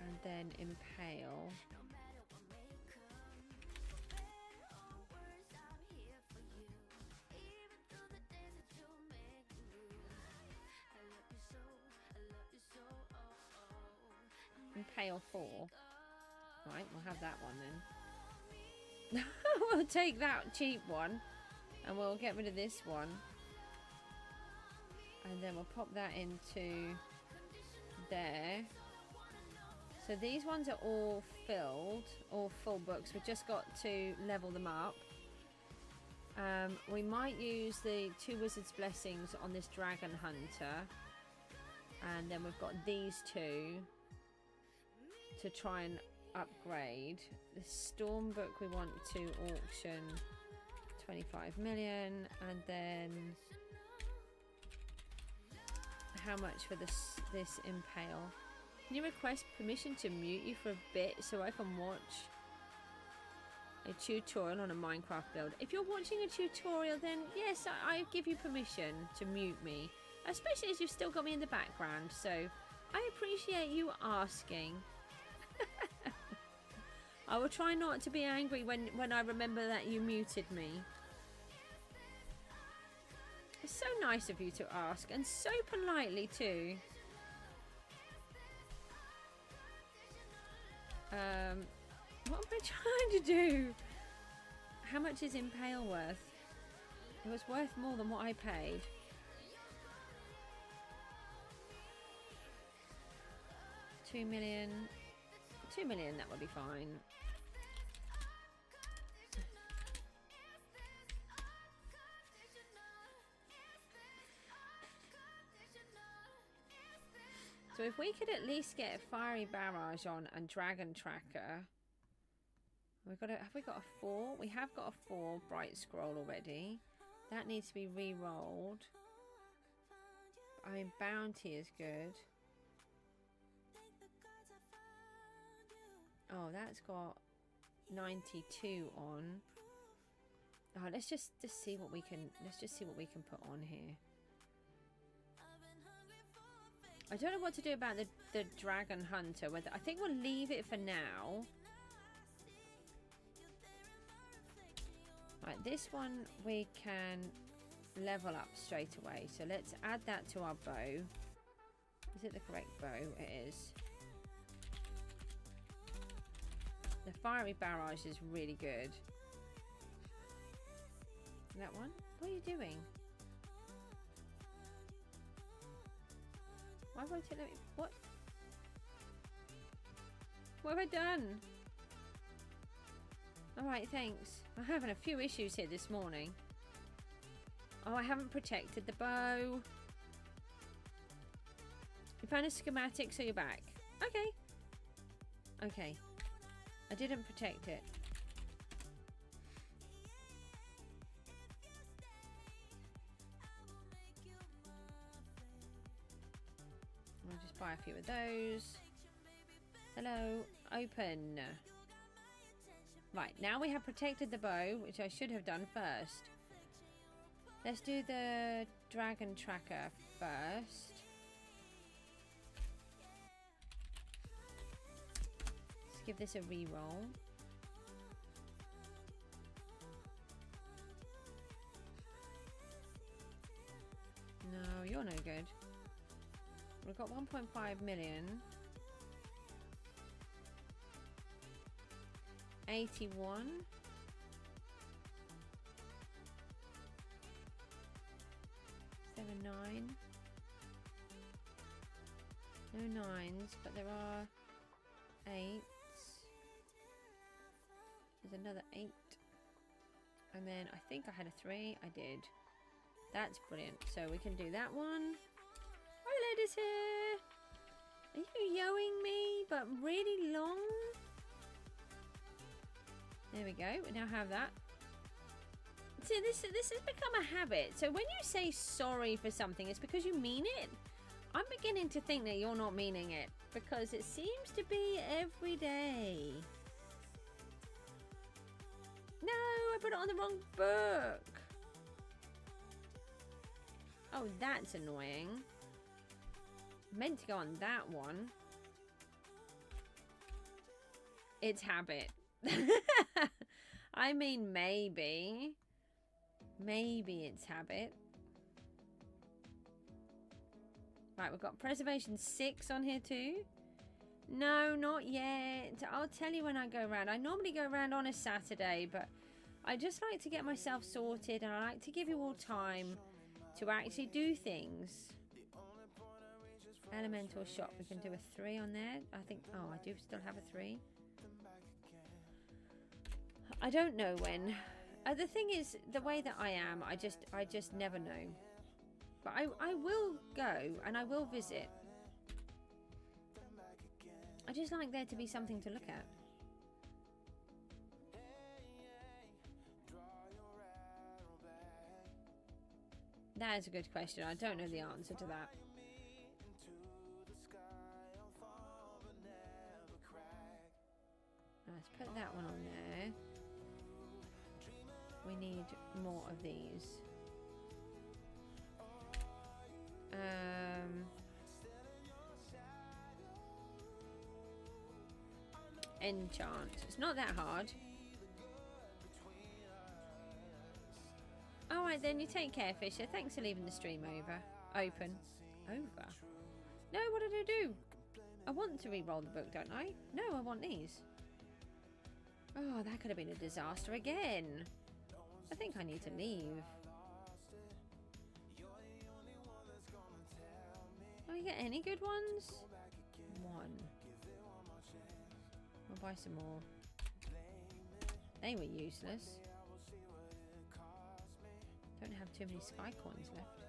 And then Impale. Impale 4. Right, we'll have that one then. We'll take that cheap one and we'll get rid of this one. And then we'll pop that into there. So these ones are all filled, all full books. We've just got to level them up. We might use the 2 Wizard's Blessings on this Dragon Hunter. And then we've got these 2 to try and upgrade. The Storm book we want to auction 25 million. And then how much for this Impale? Can you request permission to mute you for a bit so I can watch a tutorial on a Minecraft build? If you're watching a tutorial, then yes, I give you permission to mute me, especially as you've still got me in the background, so I appreciate you asking. I will try not to be angry when I remember that you muted me. It's so nice of you to ask, and so politely too. What am I trying to do? How much is Impale worth? It was worth more than what I paid. 2 million. 2 million, that would be fine. So if we could at least get a Fiery Barrage on and Dragon Tracker. Have we got a 4? We have got a 4 Bright Scroll already. That needs to be re-rolled. I mean, Bounty is good. Oh, that's got 92 on. Oh, let's just see what we can. Let's just see what we can put on here. I don't know what to do about the Dragon Hunter. Whether I think we'll leave it for now. Right, this one we can level up straight away. So let's add that to our bow. Is it the correct bow? It is. The Fiery Barrage is really good. That one? What are you doing? Why won't it let me? What? What have I done? Alright, thanks. I'm having a few issues here this morning. Oh, I haven't protected the bow. You found a schematic, so you're back. Okay. Okay. I didn't protect it. I'll just buy a few of those. Hello. Open. Right, now we have protected the bow, which I should have done first. Let's do the Dragon Tracker first. Let's give this a re-roll. No, you're no good. We've got 1.5 million. 81. 79. No 9s, but there are 8s. There's another 8. And then I think I had a 3. I did. That's brilliant. So we can do that one. Hi, ladies here. Are you yoing me? But really long? There we go. We now have that. See, this has become a habit. So when you say sorry for something, it's because you mean it. I'm beginning to think that you're not meaning it, because it seems to be every day. No, I put it on the wrong book. Oh, that's annoying. Meant to go on that one. It's habit. I mean, maybe. Maybe it's habit. Right, we've got preservation 6 on here too. No, not yet. I'll tell you when I go around. I normally go around on a Saturday, but I just like to get myself sorted, and I like to give you all time to actually do things. Elemental shop. We can do a 3 on there. I think, oh, I do still have a 3. I don't know when. The thing is, the way that I am, I just never know. But I will go and I will visit. I just like there to be something to look at. That is a good question. I don't know the answer to that. Let's put that one on there. We need more of these. Enchant. It's not that hard. Alright then, you take care, Fisher. Thanks for leaving the stream open. Over? No, what did I do? I want to re-roll the book, don't I? No, I want these. Oh, that could have been a disaster again. I think I need to leave. Oh, you get any good ones? 1. We'll buy some more. They were useless. Don't have too many sky coins left.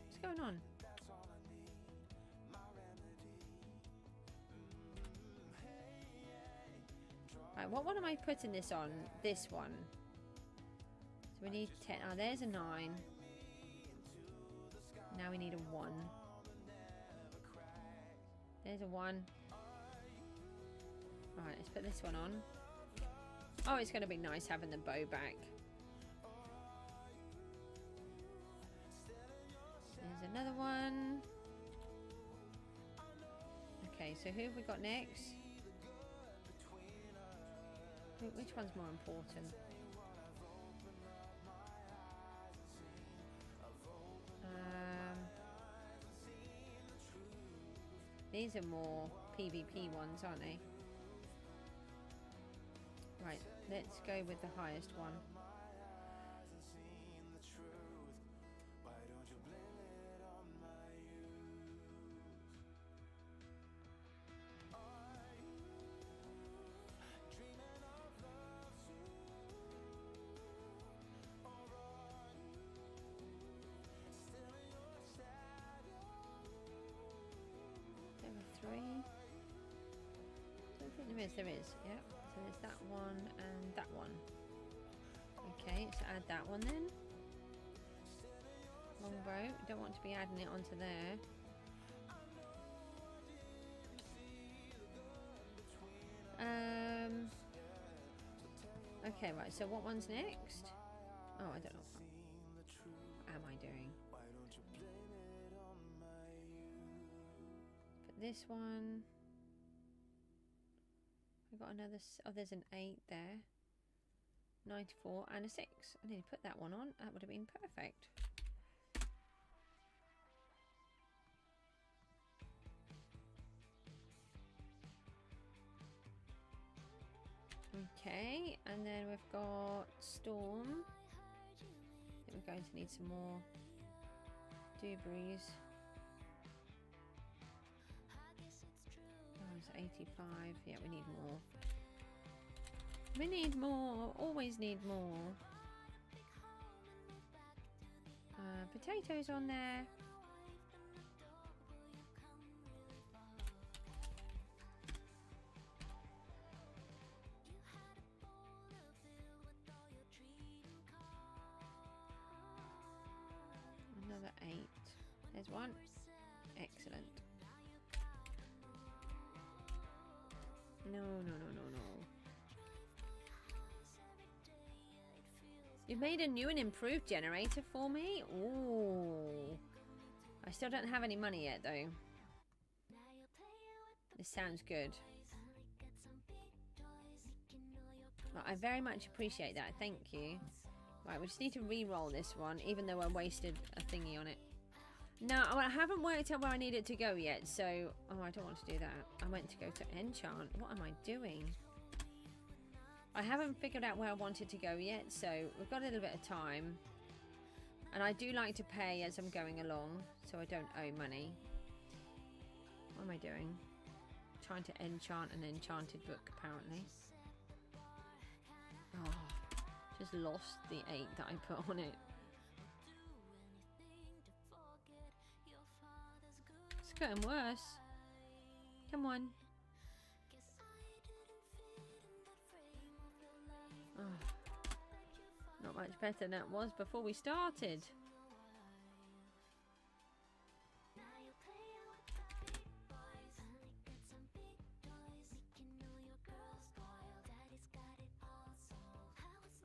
What's going on? Right, what one am I putting this on? This one. So we need 10. Oh, there's a 9. Now we need a 1. There's a 1. Alright, let's put this one on. Oh, it's going to be nice having the bow back. There's another one. Okay, so who have we got next? Which one's more important? These are more PvP ones, aren't they? Right, let's go with the highest one. There is, yeah. So there's that one and that one. Okay, so add that one then. Longbow, don't want to be adding it onto there. Okay, right, so what one's next? Oh, I don't know. What am I doing? Put this one. I've got another, oh, there's an 8 there. 94 and a 6. I need to put that one on. That would have been perfect. Okay, and then we've got Storm. I think we're going to need some more Dewberries. 85. Yeah, we need more. We need more. Always need more. Potatoes on there. Another 8. There's There's one. Excellent. No, no, no, no, no. You've made a new and improved generator for me? Ooh. I still don't have any money yet, though. This sounds good. Well, I very much appreciate that. Thank you. Right, we just need to re-roll this one, even though I wasted a thingy on it. No, I haven't worked out where I need it to go yet, so... Oh, I don't want to do that. I went to go to enchant. What am I doing? I haven't figured out where I wanted to go yet, so we've got a little bit of time. And I do like to pay as I'm going along, so I don't owe money. What am I doing? Trying to enchant an enchanted book, apparently. Oh, just lost the 8 that I put on it. It's getting worse. Come on. Oh, not much better than that was before we started.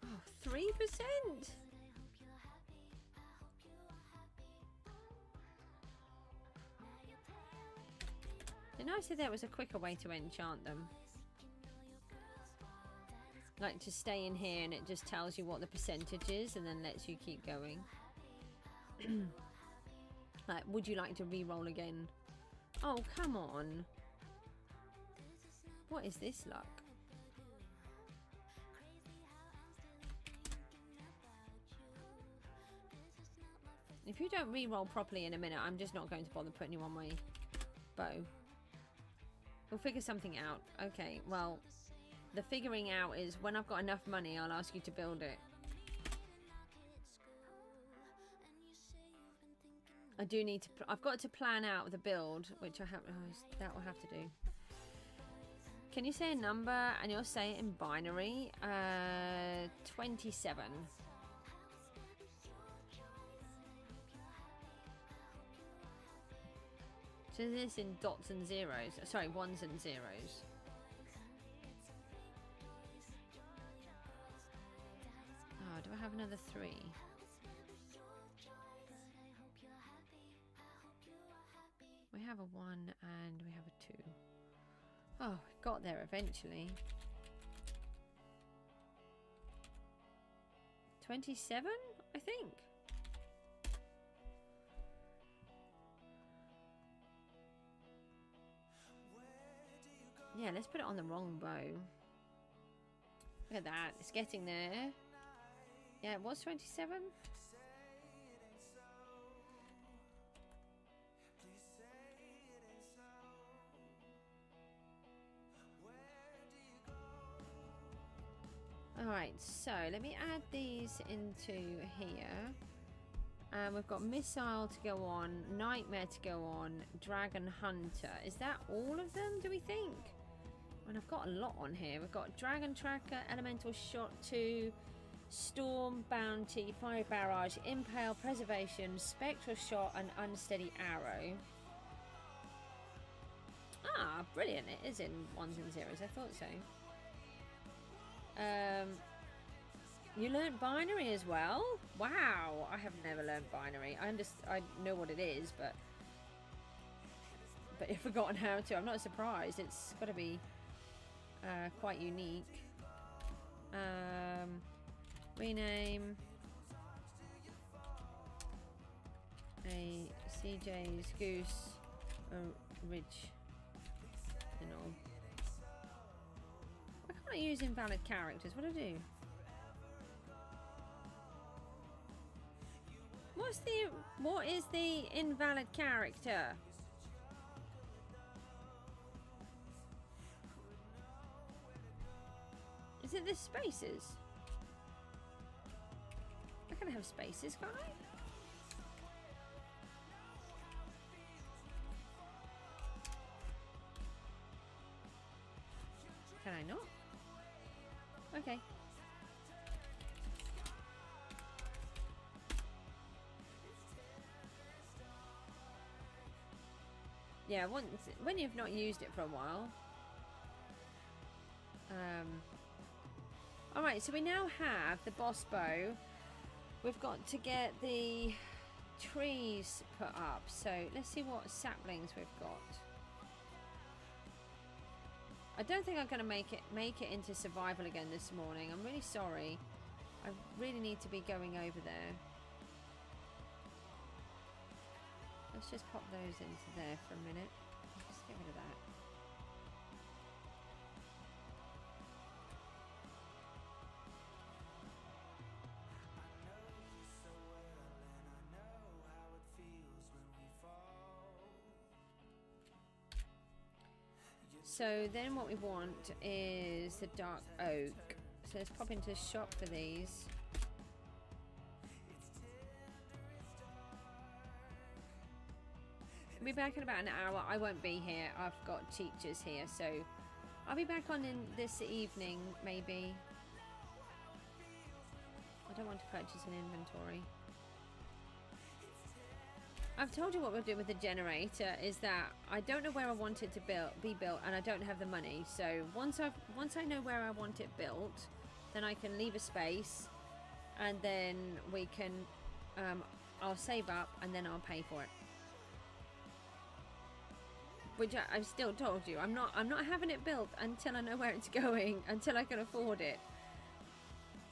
Oh, 3%. Didn't I say there was a quicker way to enchant them? Like to stay in here and it just tells you what the percentage is and then lets you keep going. Like, would you like to re-roll again? Oh, come on. What is this luck? If you don't re-roll properly in a minute, I'm just not going to bother putting you on my bow. We'll figure something out. Okay, well, the figuring out is when I've got enough money, I'll ask you to build it. I do need to... I've got to plan out the build, which I have... Oh, that will have to do. Can you say a number and you'll say it in binary? 27. So this in dots and zeros. Sorry, ones and zeros. Oh, do I have another 3? We have a 1 and we have a 2. Oh, got there eventually. 27, I think. Yeah, let's put it on the wrong bow. Look at that. It's getting there. Yeah, it was 27. Alright, so let me add these into here. We've got Missile to go on, Nightmare to go on, Dragon Hunter. Is that all of them, do we think? And I've got a lot on here. We've got Dragon Tracker, Elemental Shot 2, Storm, Bounty, Fire Barrage, Impale, Preservation, Spectral Shot, and Unsteady Arrow. Ah, brilliant. It is in ones and zeros. I thought so. You learnt binary as well? Wow, I have never learnt binary. I know what it is, but I've forgotten how to. I'm not surprised. It's got to be quite unique. Rename a CJ's Goose Ridge and all. Why can't I use invalid characters? What do I do? What is the invalid character? Is it the spaces? I can have spaces, can't I? Can I not? Okay. Yeah, when you've not used it for a while. Alright, so we now have the boss bow. We've got to get the trees put up. So let's see what saplings we've got. I don't think I'm going to make it into survival again this morning. I'm really sorry. I really need to be going over there. Let's just pop those into there for a minute. Just get rid of that. So then what we want is the dark oak. So let's pop into the shop for these. I'll be back in about an hour. I won't be here. I've got teachers here, so I'll be back on in this evening, maybe. I don't want to purchase an inventory. I've told you what we'll do with the generator is that I don't know where I want it to be built, and I don't have the money. So once I know where I want it built, then I can leave a space, and then we can I'll save up and then I'll pay for it. Which I've still told you, I'm not having it built until I know where it's going, until I can afford it.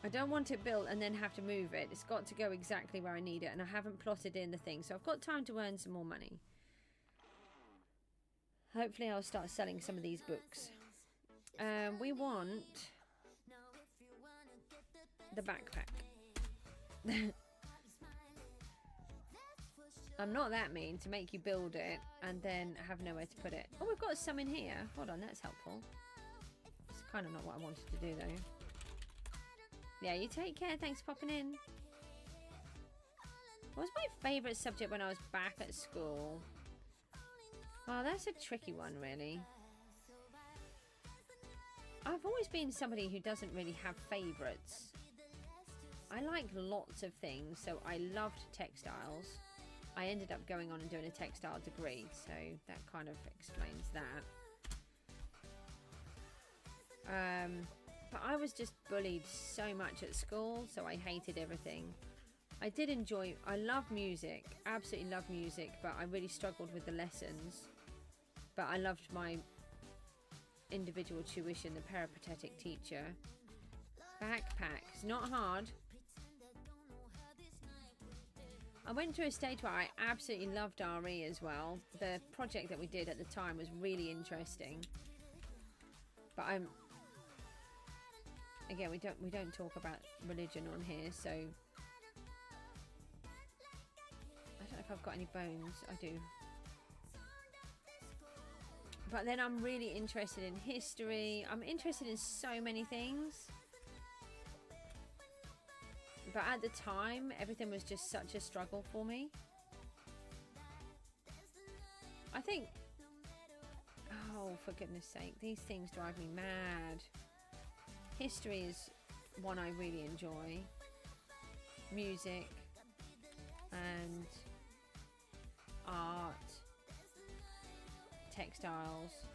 I don't want it built and then have to move it. It's got to go exactly where I need it, and I haven't plotted in the thing, so I've got time to earn some more money. Hopefully I'll start selling some of these books. We want the backpack. I'm not that mean to make you build it and then have nowhere to put it. Oh, we've got some in here. Hold on, that's helpful. It's kind of not what I wanted to do though. Yeah, you take care. Thanks for popping in. What was my favourite subject when I was back at school? Oh, that's a tricky one, really. I've always been somebody who doesn't really have favourites. I like lots of things, so I loved textiles. I ended up going on and doing a textile degree, so that kind of explains that. But I was just bullied so much at school, so I hated everything. I love music, absolutely love music, but I really struggled with the lessons. But I loved my individual tuition, the peripatetic teacher. Backpack, it's not hard. I went through a stage where I absolutely loved RE as well. The project that we did at the time was really interesting. But again, we don't talk about religion on here, so I don't know if I've got any bones. I do. But then I'm really interested in history. I'm interested in so many things. But at the time, everything was just such a struggle for me. I think... Oh, for goodness sake. These things drive me mad. History is one I really enjoy. Music. And art. Textiles.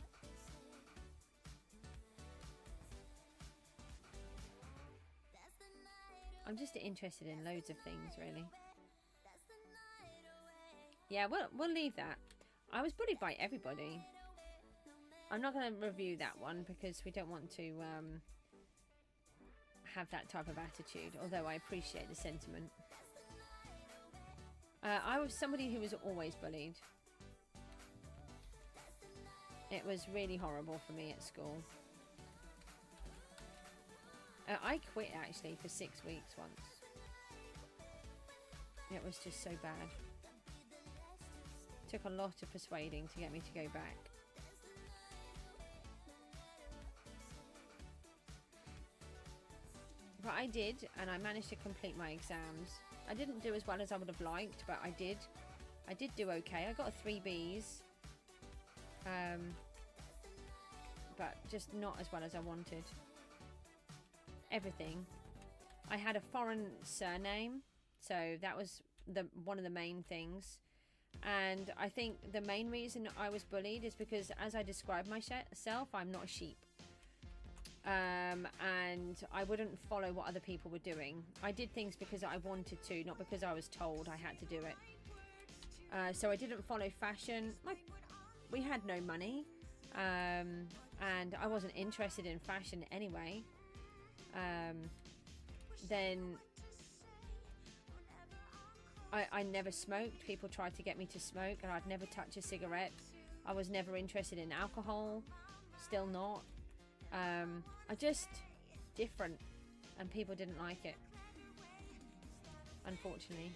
I'm just interested in loads of things, really. Yeah, we'll leave that. I was bullied by everybody. I'm not going to review that one because we don't want to have that type of attitude, although I appreciate the sentiment. I was somebody who was always bullied. It was really horrible for me at school. I quit actually for 6 weeks once. It was just so bad. Took a lot of persuading to get me to go back. But I did, and I managed to complete my exams. I didn't do as well as I would have liked, but I did. I did do okay. I got 3 Bs. But just not as well as I wanted. Everything. I had a foreign surname, so that was one of the main things. And I think the main reason I was bullied is because, as I describe myself, I'm not a sheep. And I wouldn't follow what other people were doing. I did things because I wanted to, not because I was told I had to do it. So I didn't follow fashion. We had no money, and I wasn't interested in fashion anyway. Then I never smoked. People tried to get me to smoke, and I'd never touch a cigarette. I was never interested in alcohol, still not. I just different, and people didn't like it, unfortunately.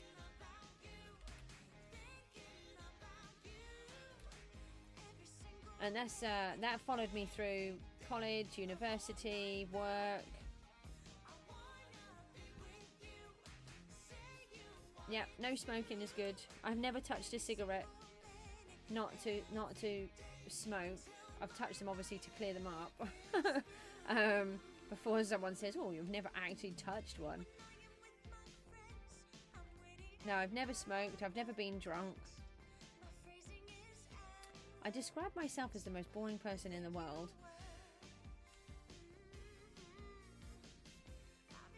And that followed me through college, university, work. Yeah, no smoking is good. I've never touched a cigarette. Not to smoke. I've touched them obviously to clear them up. Before someone says, "Oh, you've never actually touched one." No, I've never smoked. I've never been drunk. I describe myself as the most boring person in the world.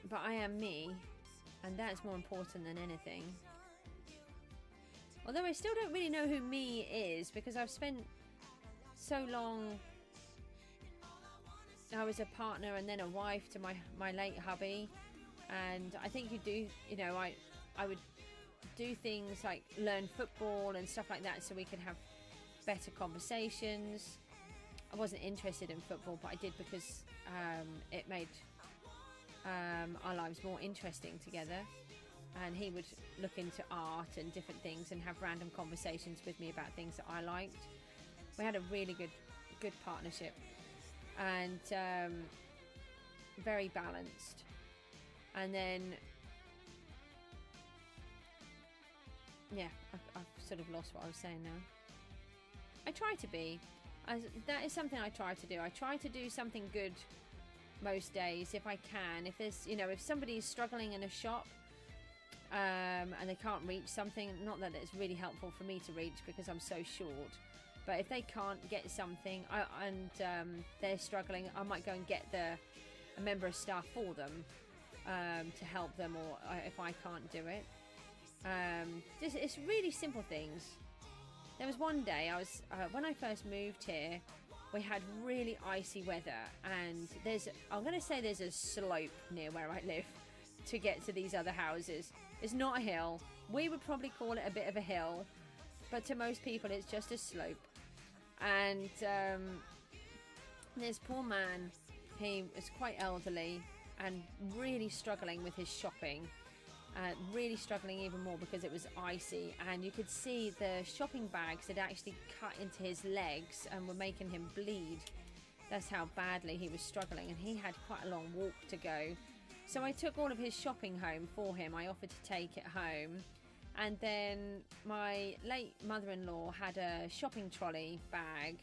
But I am me, and that's more important than anything. Although I still don't really know who me is, because I've spent so long. I was a partner and then a wife to my late hubby, and I think I would do things like learn football and stuff like that so we could have better conversations. I wasn't interested in football, but I did because it made our lives more interesting together, and he would look into art and different things and have random conversations with me about things that I liked. We had a really good partnership, and very balanced. And then yeah, I've sort of lost what I was saying now. I try to be. That is something I try to do. I try to do something good most days if I can. If there's, if somebody's struggling in a shop and they can't reach something, not that it's really helpful for me to reach because I'm so short, but if they can't get something and they're struggling, I might go and get a member of staff for them to help them, or if I can't do it. It's really simple things. There was one day when I first moved here, we had really icy weather, and I'm going to say there's a slope near where I live to get to these other houses. It's not a hill. We would probably call it a bit of a hill, but to most people it's just a slope. And this poor man, he was quite elderly and really struggling with his shopping. Really struggling even more because it was icy, and you could see the shopping bags had actually cut into his legs and were making him bleed. That's how badly he was struggling, and he had quite a long walk to go. So I took all of his shopping home for him. I offered to take it home, and then my late mother-in-law had a shopping trolley bag,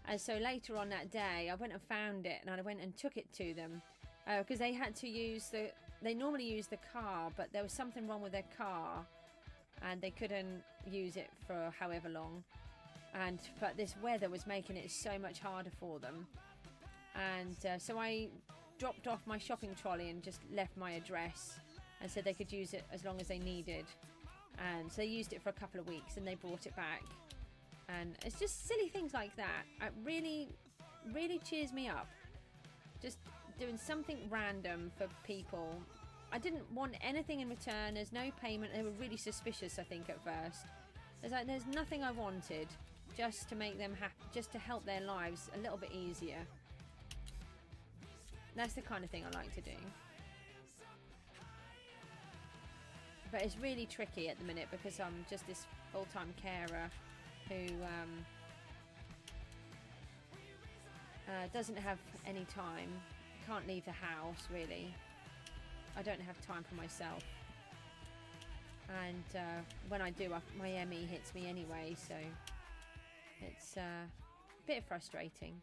and so later on that day I went and found it, and I went and took it to them because they had to use they normally use the car, but there was something wrong with their car and they couldn't use it for however long, but this weather was making it so much harder for them. And so I dropped off my shopping trolley and just left my address and said they could use it as long as they needed, and so they used it for a couple of weeks and they brought it back. And it's just silly things like that. It really cheers me up, just doing something random for people. I didn't want anything in return. There's no payment. They were really suspicious, I think, at first. There's nothing I wanted, just to make them happy, just to help their lives a little bit easier. That's the kind of thing I like to do. But it's really tricky at the minute because I'm just this full-time carer who doesn't have any time. Can't leave the house, really. I don't have time for myself, and when I do, my ME hits me anyway, so it's a bit frustrating.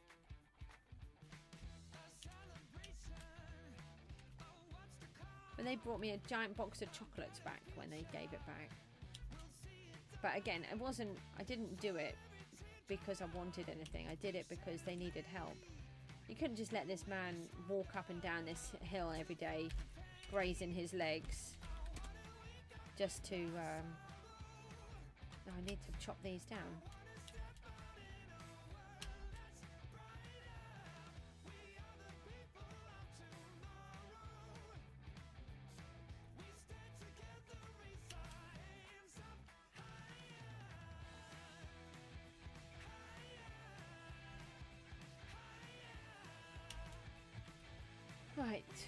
But they brought me a giant box of chocolates back when they gave it back. But again, it wasn't, I didn't do it because I wanted anything. I did it because they needed help. You couldn't just let this man walk up and down this hill every day, grazing his legs, just to, I need to chop these down. Right, it's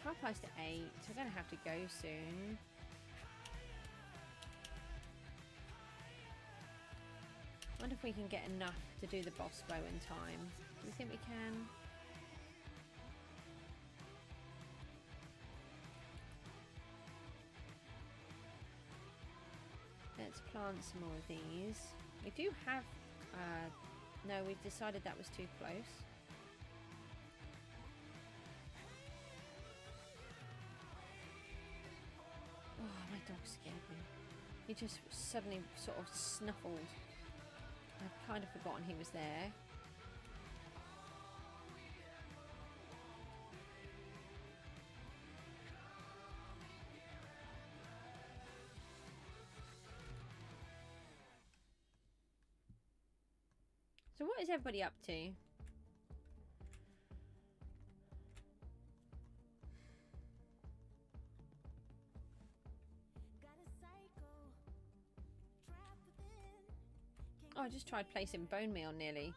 8:30. I'm going to have to go soon. I wonder if we can get enough to do the boss bow in time. Do we think we can? Let's plant some more of these. We do have... no, we've decided that was too close. Oh, my dog scared me. He just suddenly sort of snuffled. I'd kind of forgotten he was there. So what is everybody up to? Oh, I just tried placing bone meal nearly.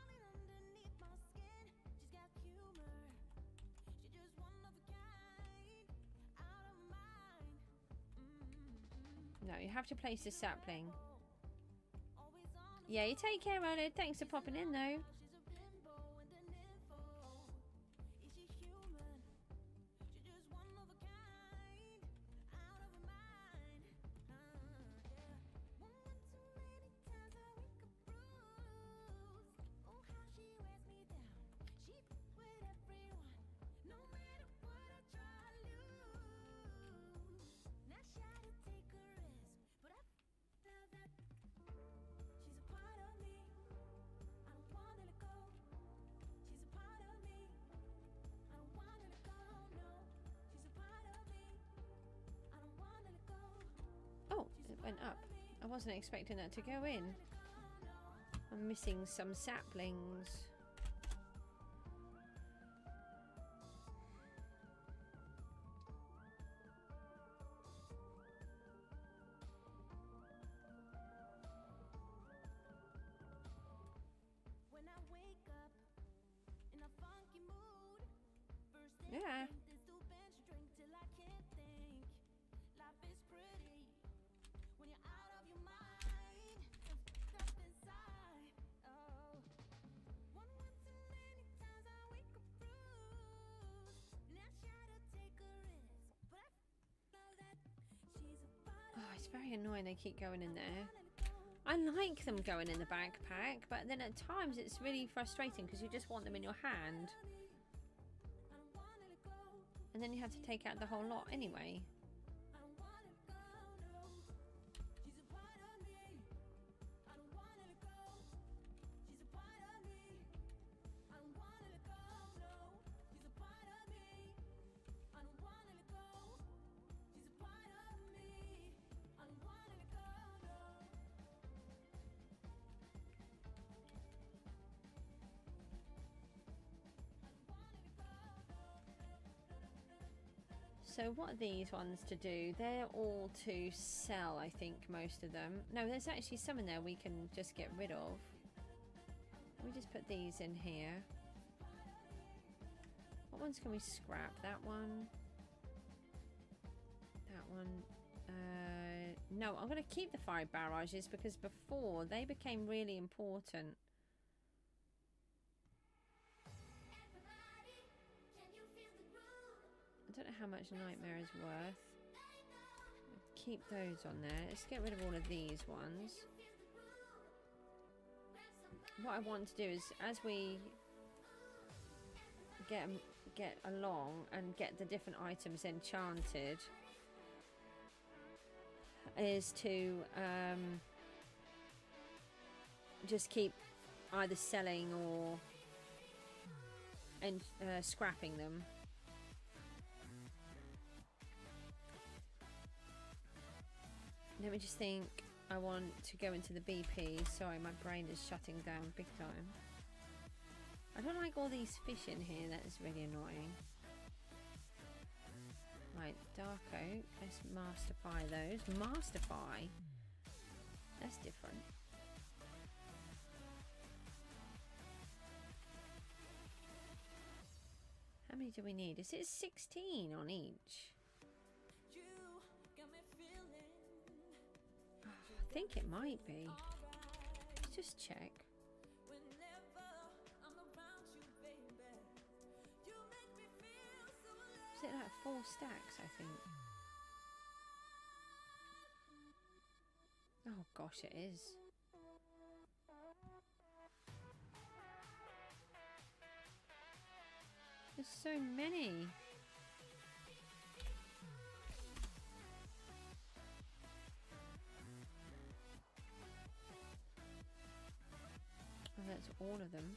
No, you have to place the sapling. Yeah, you take care, Rolo. Thanks for popping in, though. Went up. I wasn't expecting that to go in. I'm missing some saplings. Yeah. It's very annoying they keep going in there. I like them going in the backpack, but then at times it's really frustrating because you just want them in your hand. And then you have to take out the whole lot anyway. So what are these ones to do? They're all to sell, I think, most of them. No, there's actually some in there we can just get rid of. Let me just put these in here. What ones can we scrap? That one. That one. No, I'm going to keep the fire barrages because before they became really important. I don't know how much Nightmare is worth. Keep those on there. Let's get rid of all of these ones. What I want to do is, as we get along and get the different items enchanted, is to just keep either selling or scrapping them. Let me just think. I want to go into the BP. Sorry, my brain is shutting down big time. I don't like all these fish in here. That is really annoying. Right, dark oak. Let's masterify those. Masterify? That's different. How many do we need? Is it 16 on each? Oh, I think it might be. Let's just check. Is it like 4 stacks, I think? Oh gosh, it is. There's so many. Oh, that's all of them.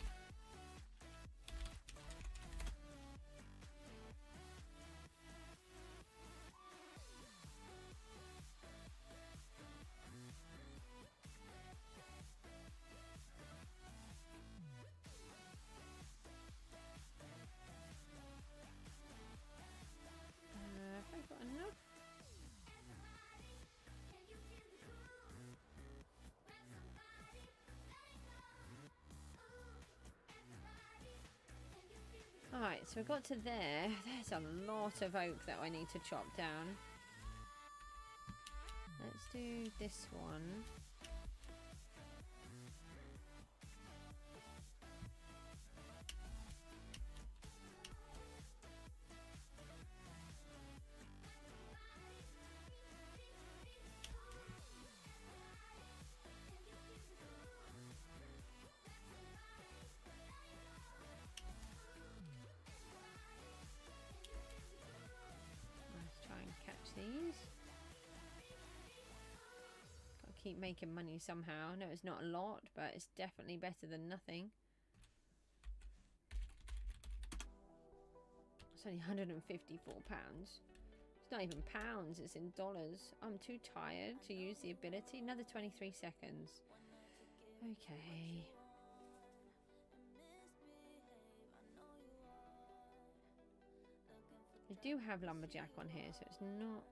Have I got enough? Alright, so we got to there. There's a lot of oak that I need to chop down. Let's do this one. These. Gotta keep making money somehow. No, it's not a lot, but it's definitely better than nothing. It's only £154. It's not even pounds, it's in dollars. I'm too tired to use the ability. Another 23 seconds. Okay. I do have lumberjack on here, so it's not.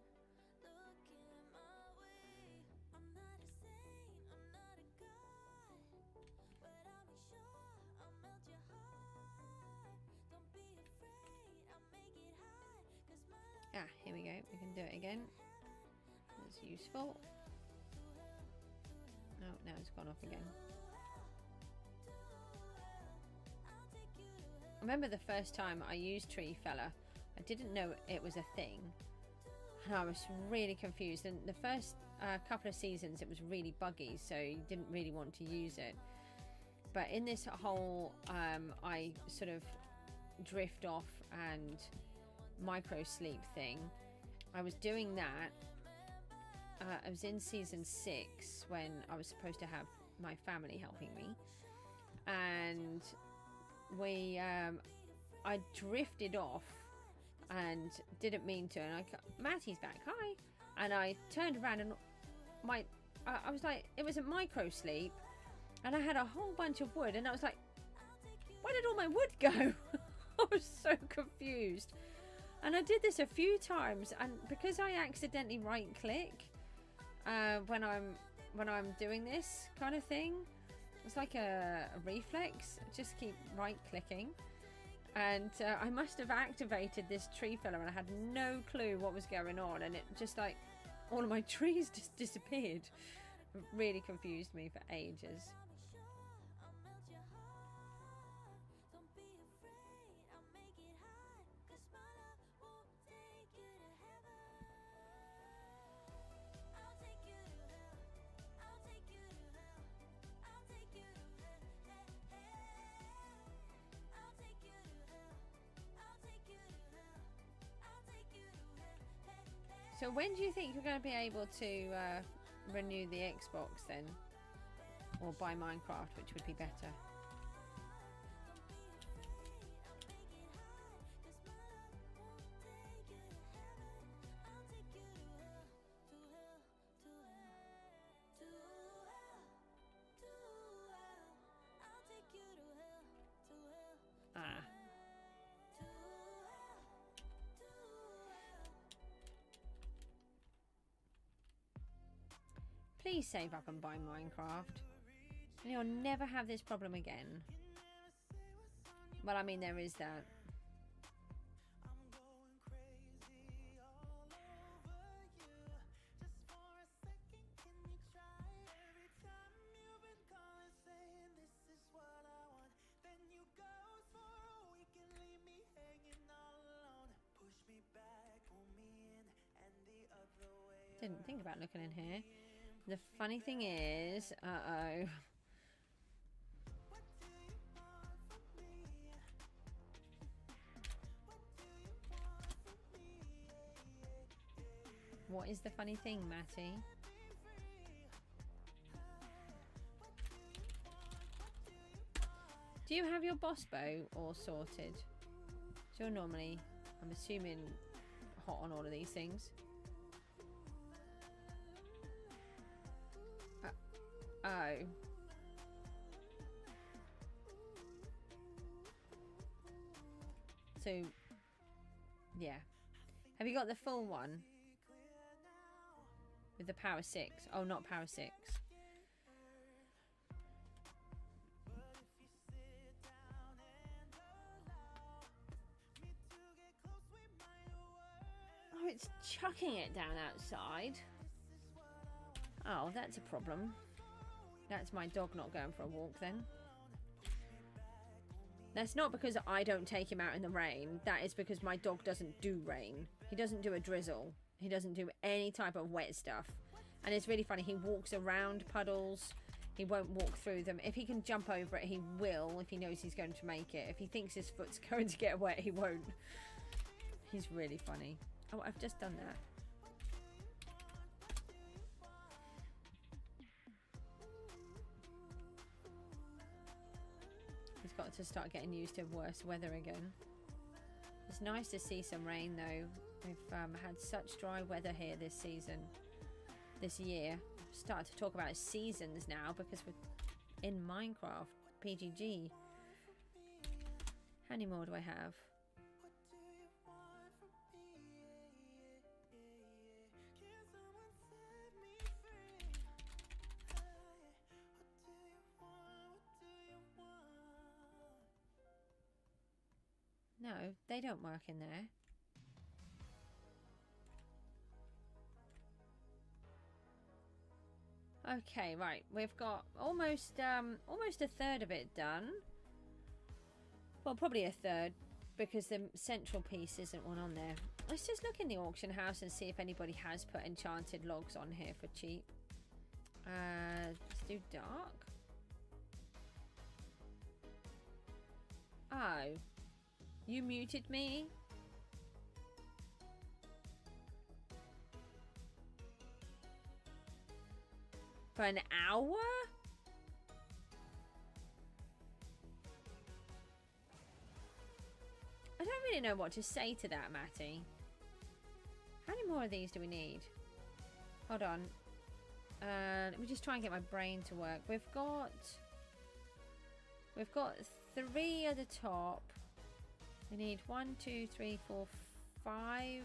Ah, here we go. We can do it again. That's useful. Oh, now it's gone off again. I remember the first time I used Tree Fella. I didn't know it was a thing, and I was really confused. And the first couple of seasons, it was really buggy, so you didn't really want to use it. But in this whole, I sort of drift off and micro sleep thing, I was doing that. I was in season 6 when I was supposed to have my family helping me, and I drifted off and didn't mean to, and Matty's back, hi, and I turned around and I was like, it was a micro sleep, and I had a whole bunch of wood, and I was like, where did all my wood go? I was so confused, and I did this a few times, and because I accidentally right click when I'm doing this kind of thing, it's like a reflex, just keep right clicking. And I must have activated this tree fella, and I had no clue what was going on, and it just like all of my trees just disappeared. It really confused me for ages. So when do you think you're going to be able to renew the Xbox then? or buy Minecraft, which would be better. Ah. Please save up and buy Minecraft. And you'll never have this problem again. Well, I mean, there is that. Didn't think about looking in here. The funny thing is, uh-oh. What is the funny thing, Matty? Do you have your boss bow all sorted? So you're normally, I'm assuming, hot on all of these things. Oh. So, yeah. Have you got the full one? With the power 6? Oh, not power 6. Oh, it's chucking it down outside. Oh, that's a problem. That's my dog not going for a walk then. That's not because I don't take him out in the rain. That is because my dog doesn't do rain. He doesn't do a drizzle. He doesn't do any type of wet stuff. And it's really funny. He walks around puddles. He won't walk through them. If he can jump over it, he will. If he knows he's going to make it. If he thinks his foot's going to get wet, he won't. He's really funny. Oh, I've just done that. He's got to start getting used to worse weather again. It's nice to see some rain though. We've had such dry weather here this season, this year. I've started to talk about seasons now because we're in Minecraft, PGG. How many more do I have? No, they don't work in there. Okay, right. We've got almost a third of it done. Well, probably a third because the central piece isn't one on there. Let's just look in the auction house and see if anybody has put enchanted logs on here for cheap. Let's do dark. Oh. You muted me? For an hour? I don't really know what to say to that, Matty. How many more of these do we need? Hold on. Let me just try and get my brain to work. We've got 3 at the top. We need 1, 2, 3, 4, 5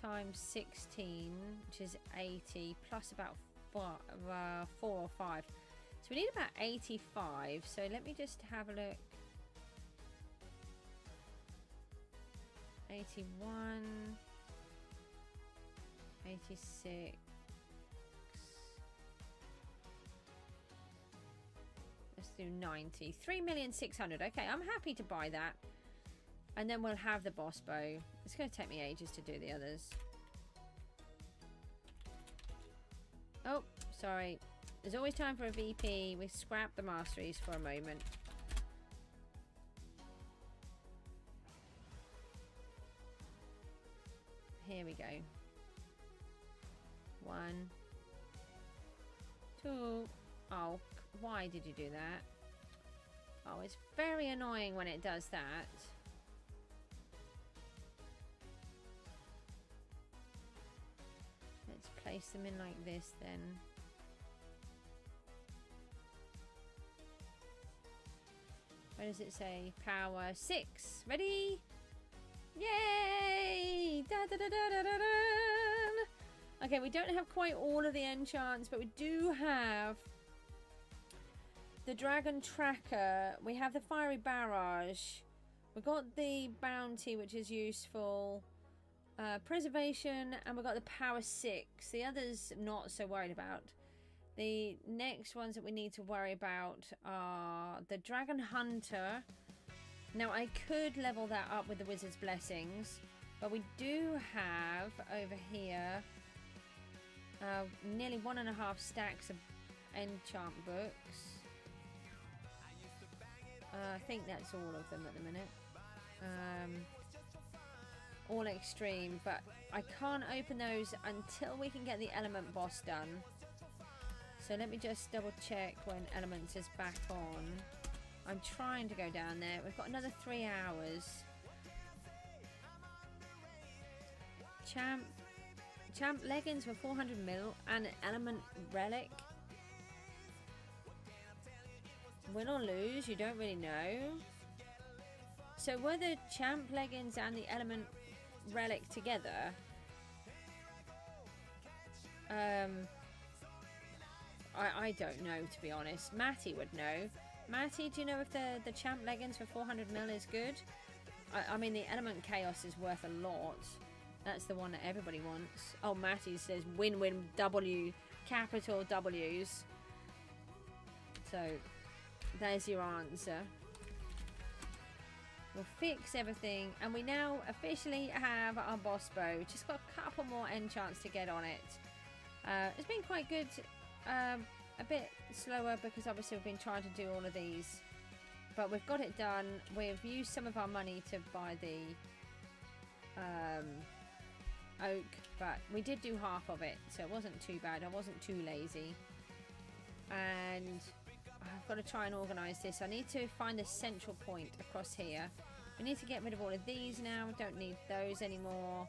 times 16, which is 80, plus about 4 or 5. So we need about 85. So let me just have a look. 81, 86. Let's do 90. 3,600,000. Okay, I'm happy to buy that. And then we'll have the boss bow. It's going to take me ages to do the others. Oh, sorry. There's always time for a VP. We scrap the masteries for a moment. Here we go. 1, 2, Oh, why did you do that? Oh, it's very annoying when it does that. Let's place them in like this then. Where does it say? Power 6. Ready? Yay! Da, da, da, da, da, da, da. Okay, we don't have quite all of the enchants, but we do have the dragon tracker. We have the fiery barrage. We've got the bounty, which is useful. Preservation, and we've got the power 6. The others, not so worried about. The next ones that we need to worry about are the Dragon Hunter. Now, I could level that up with the Wizard's Blessings, but we do have over here nearly 1.5 stacks of enchant books. I think that's all of them at the minute. All extreme, but I can't open those until we can get the element boss done. So let me just double check when elements is back on. I'm trying to go down there. We've got another 3 hours. Champ leggings for 400 mil and an element relic. Win or lose, you don't really know. So were the champ leggings and the element relic together? I don't know, to be honest. Matty would know. Matty, do you know if the champ leggings for 400 mil is good? I mean, the element chaos is worth a lot. That's the one that everybody wants. Oh, Matty says win-win W, capital W's. So, there's your answer. We'll fix everything, and we now officially have our boss bow. Just got a couple more enchants to get on it. It's been quite good. A bit slower because obviously we've been trying to do all of these, but we've got it done. We've used some of our money to buy the oak, but we did do half of it, so it wasn't too bad. I wasn't too lazy, and I've got to try and organise this. I need to find a central point across here. We need to get rid of all of these now. We don't need those anymore,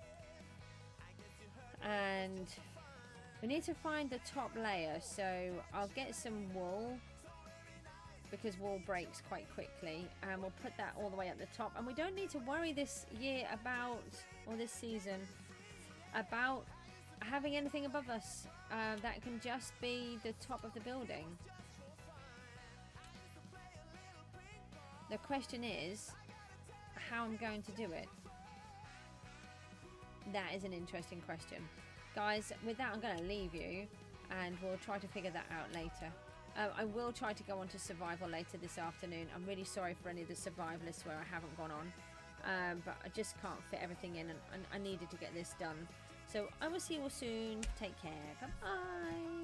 and we need to find the top layer. So I'll get some wool because wool breaks quite quickly, and we'll put that all the way up the top. And we don't need to worry this year about, or this season, about having anything above us. That can just be the top of the building. The question is how I'm going to do it. That is an interesting question. Guys, with that I'm going to leave you, and we'll try to figure that out later. I will try to go on to survival later this afternoon. I'm really sorry for any of the survivalists where I haven't gone on, but I just can't fit everything in, and I needed to get this done. So I will see you all soon. Take care. Bye-bye.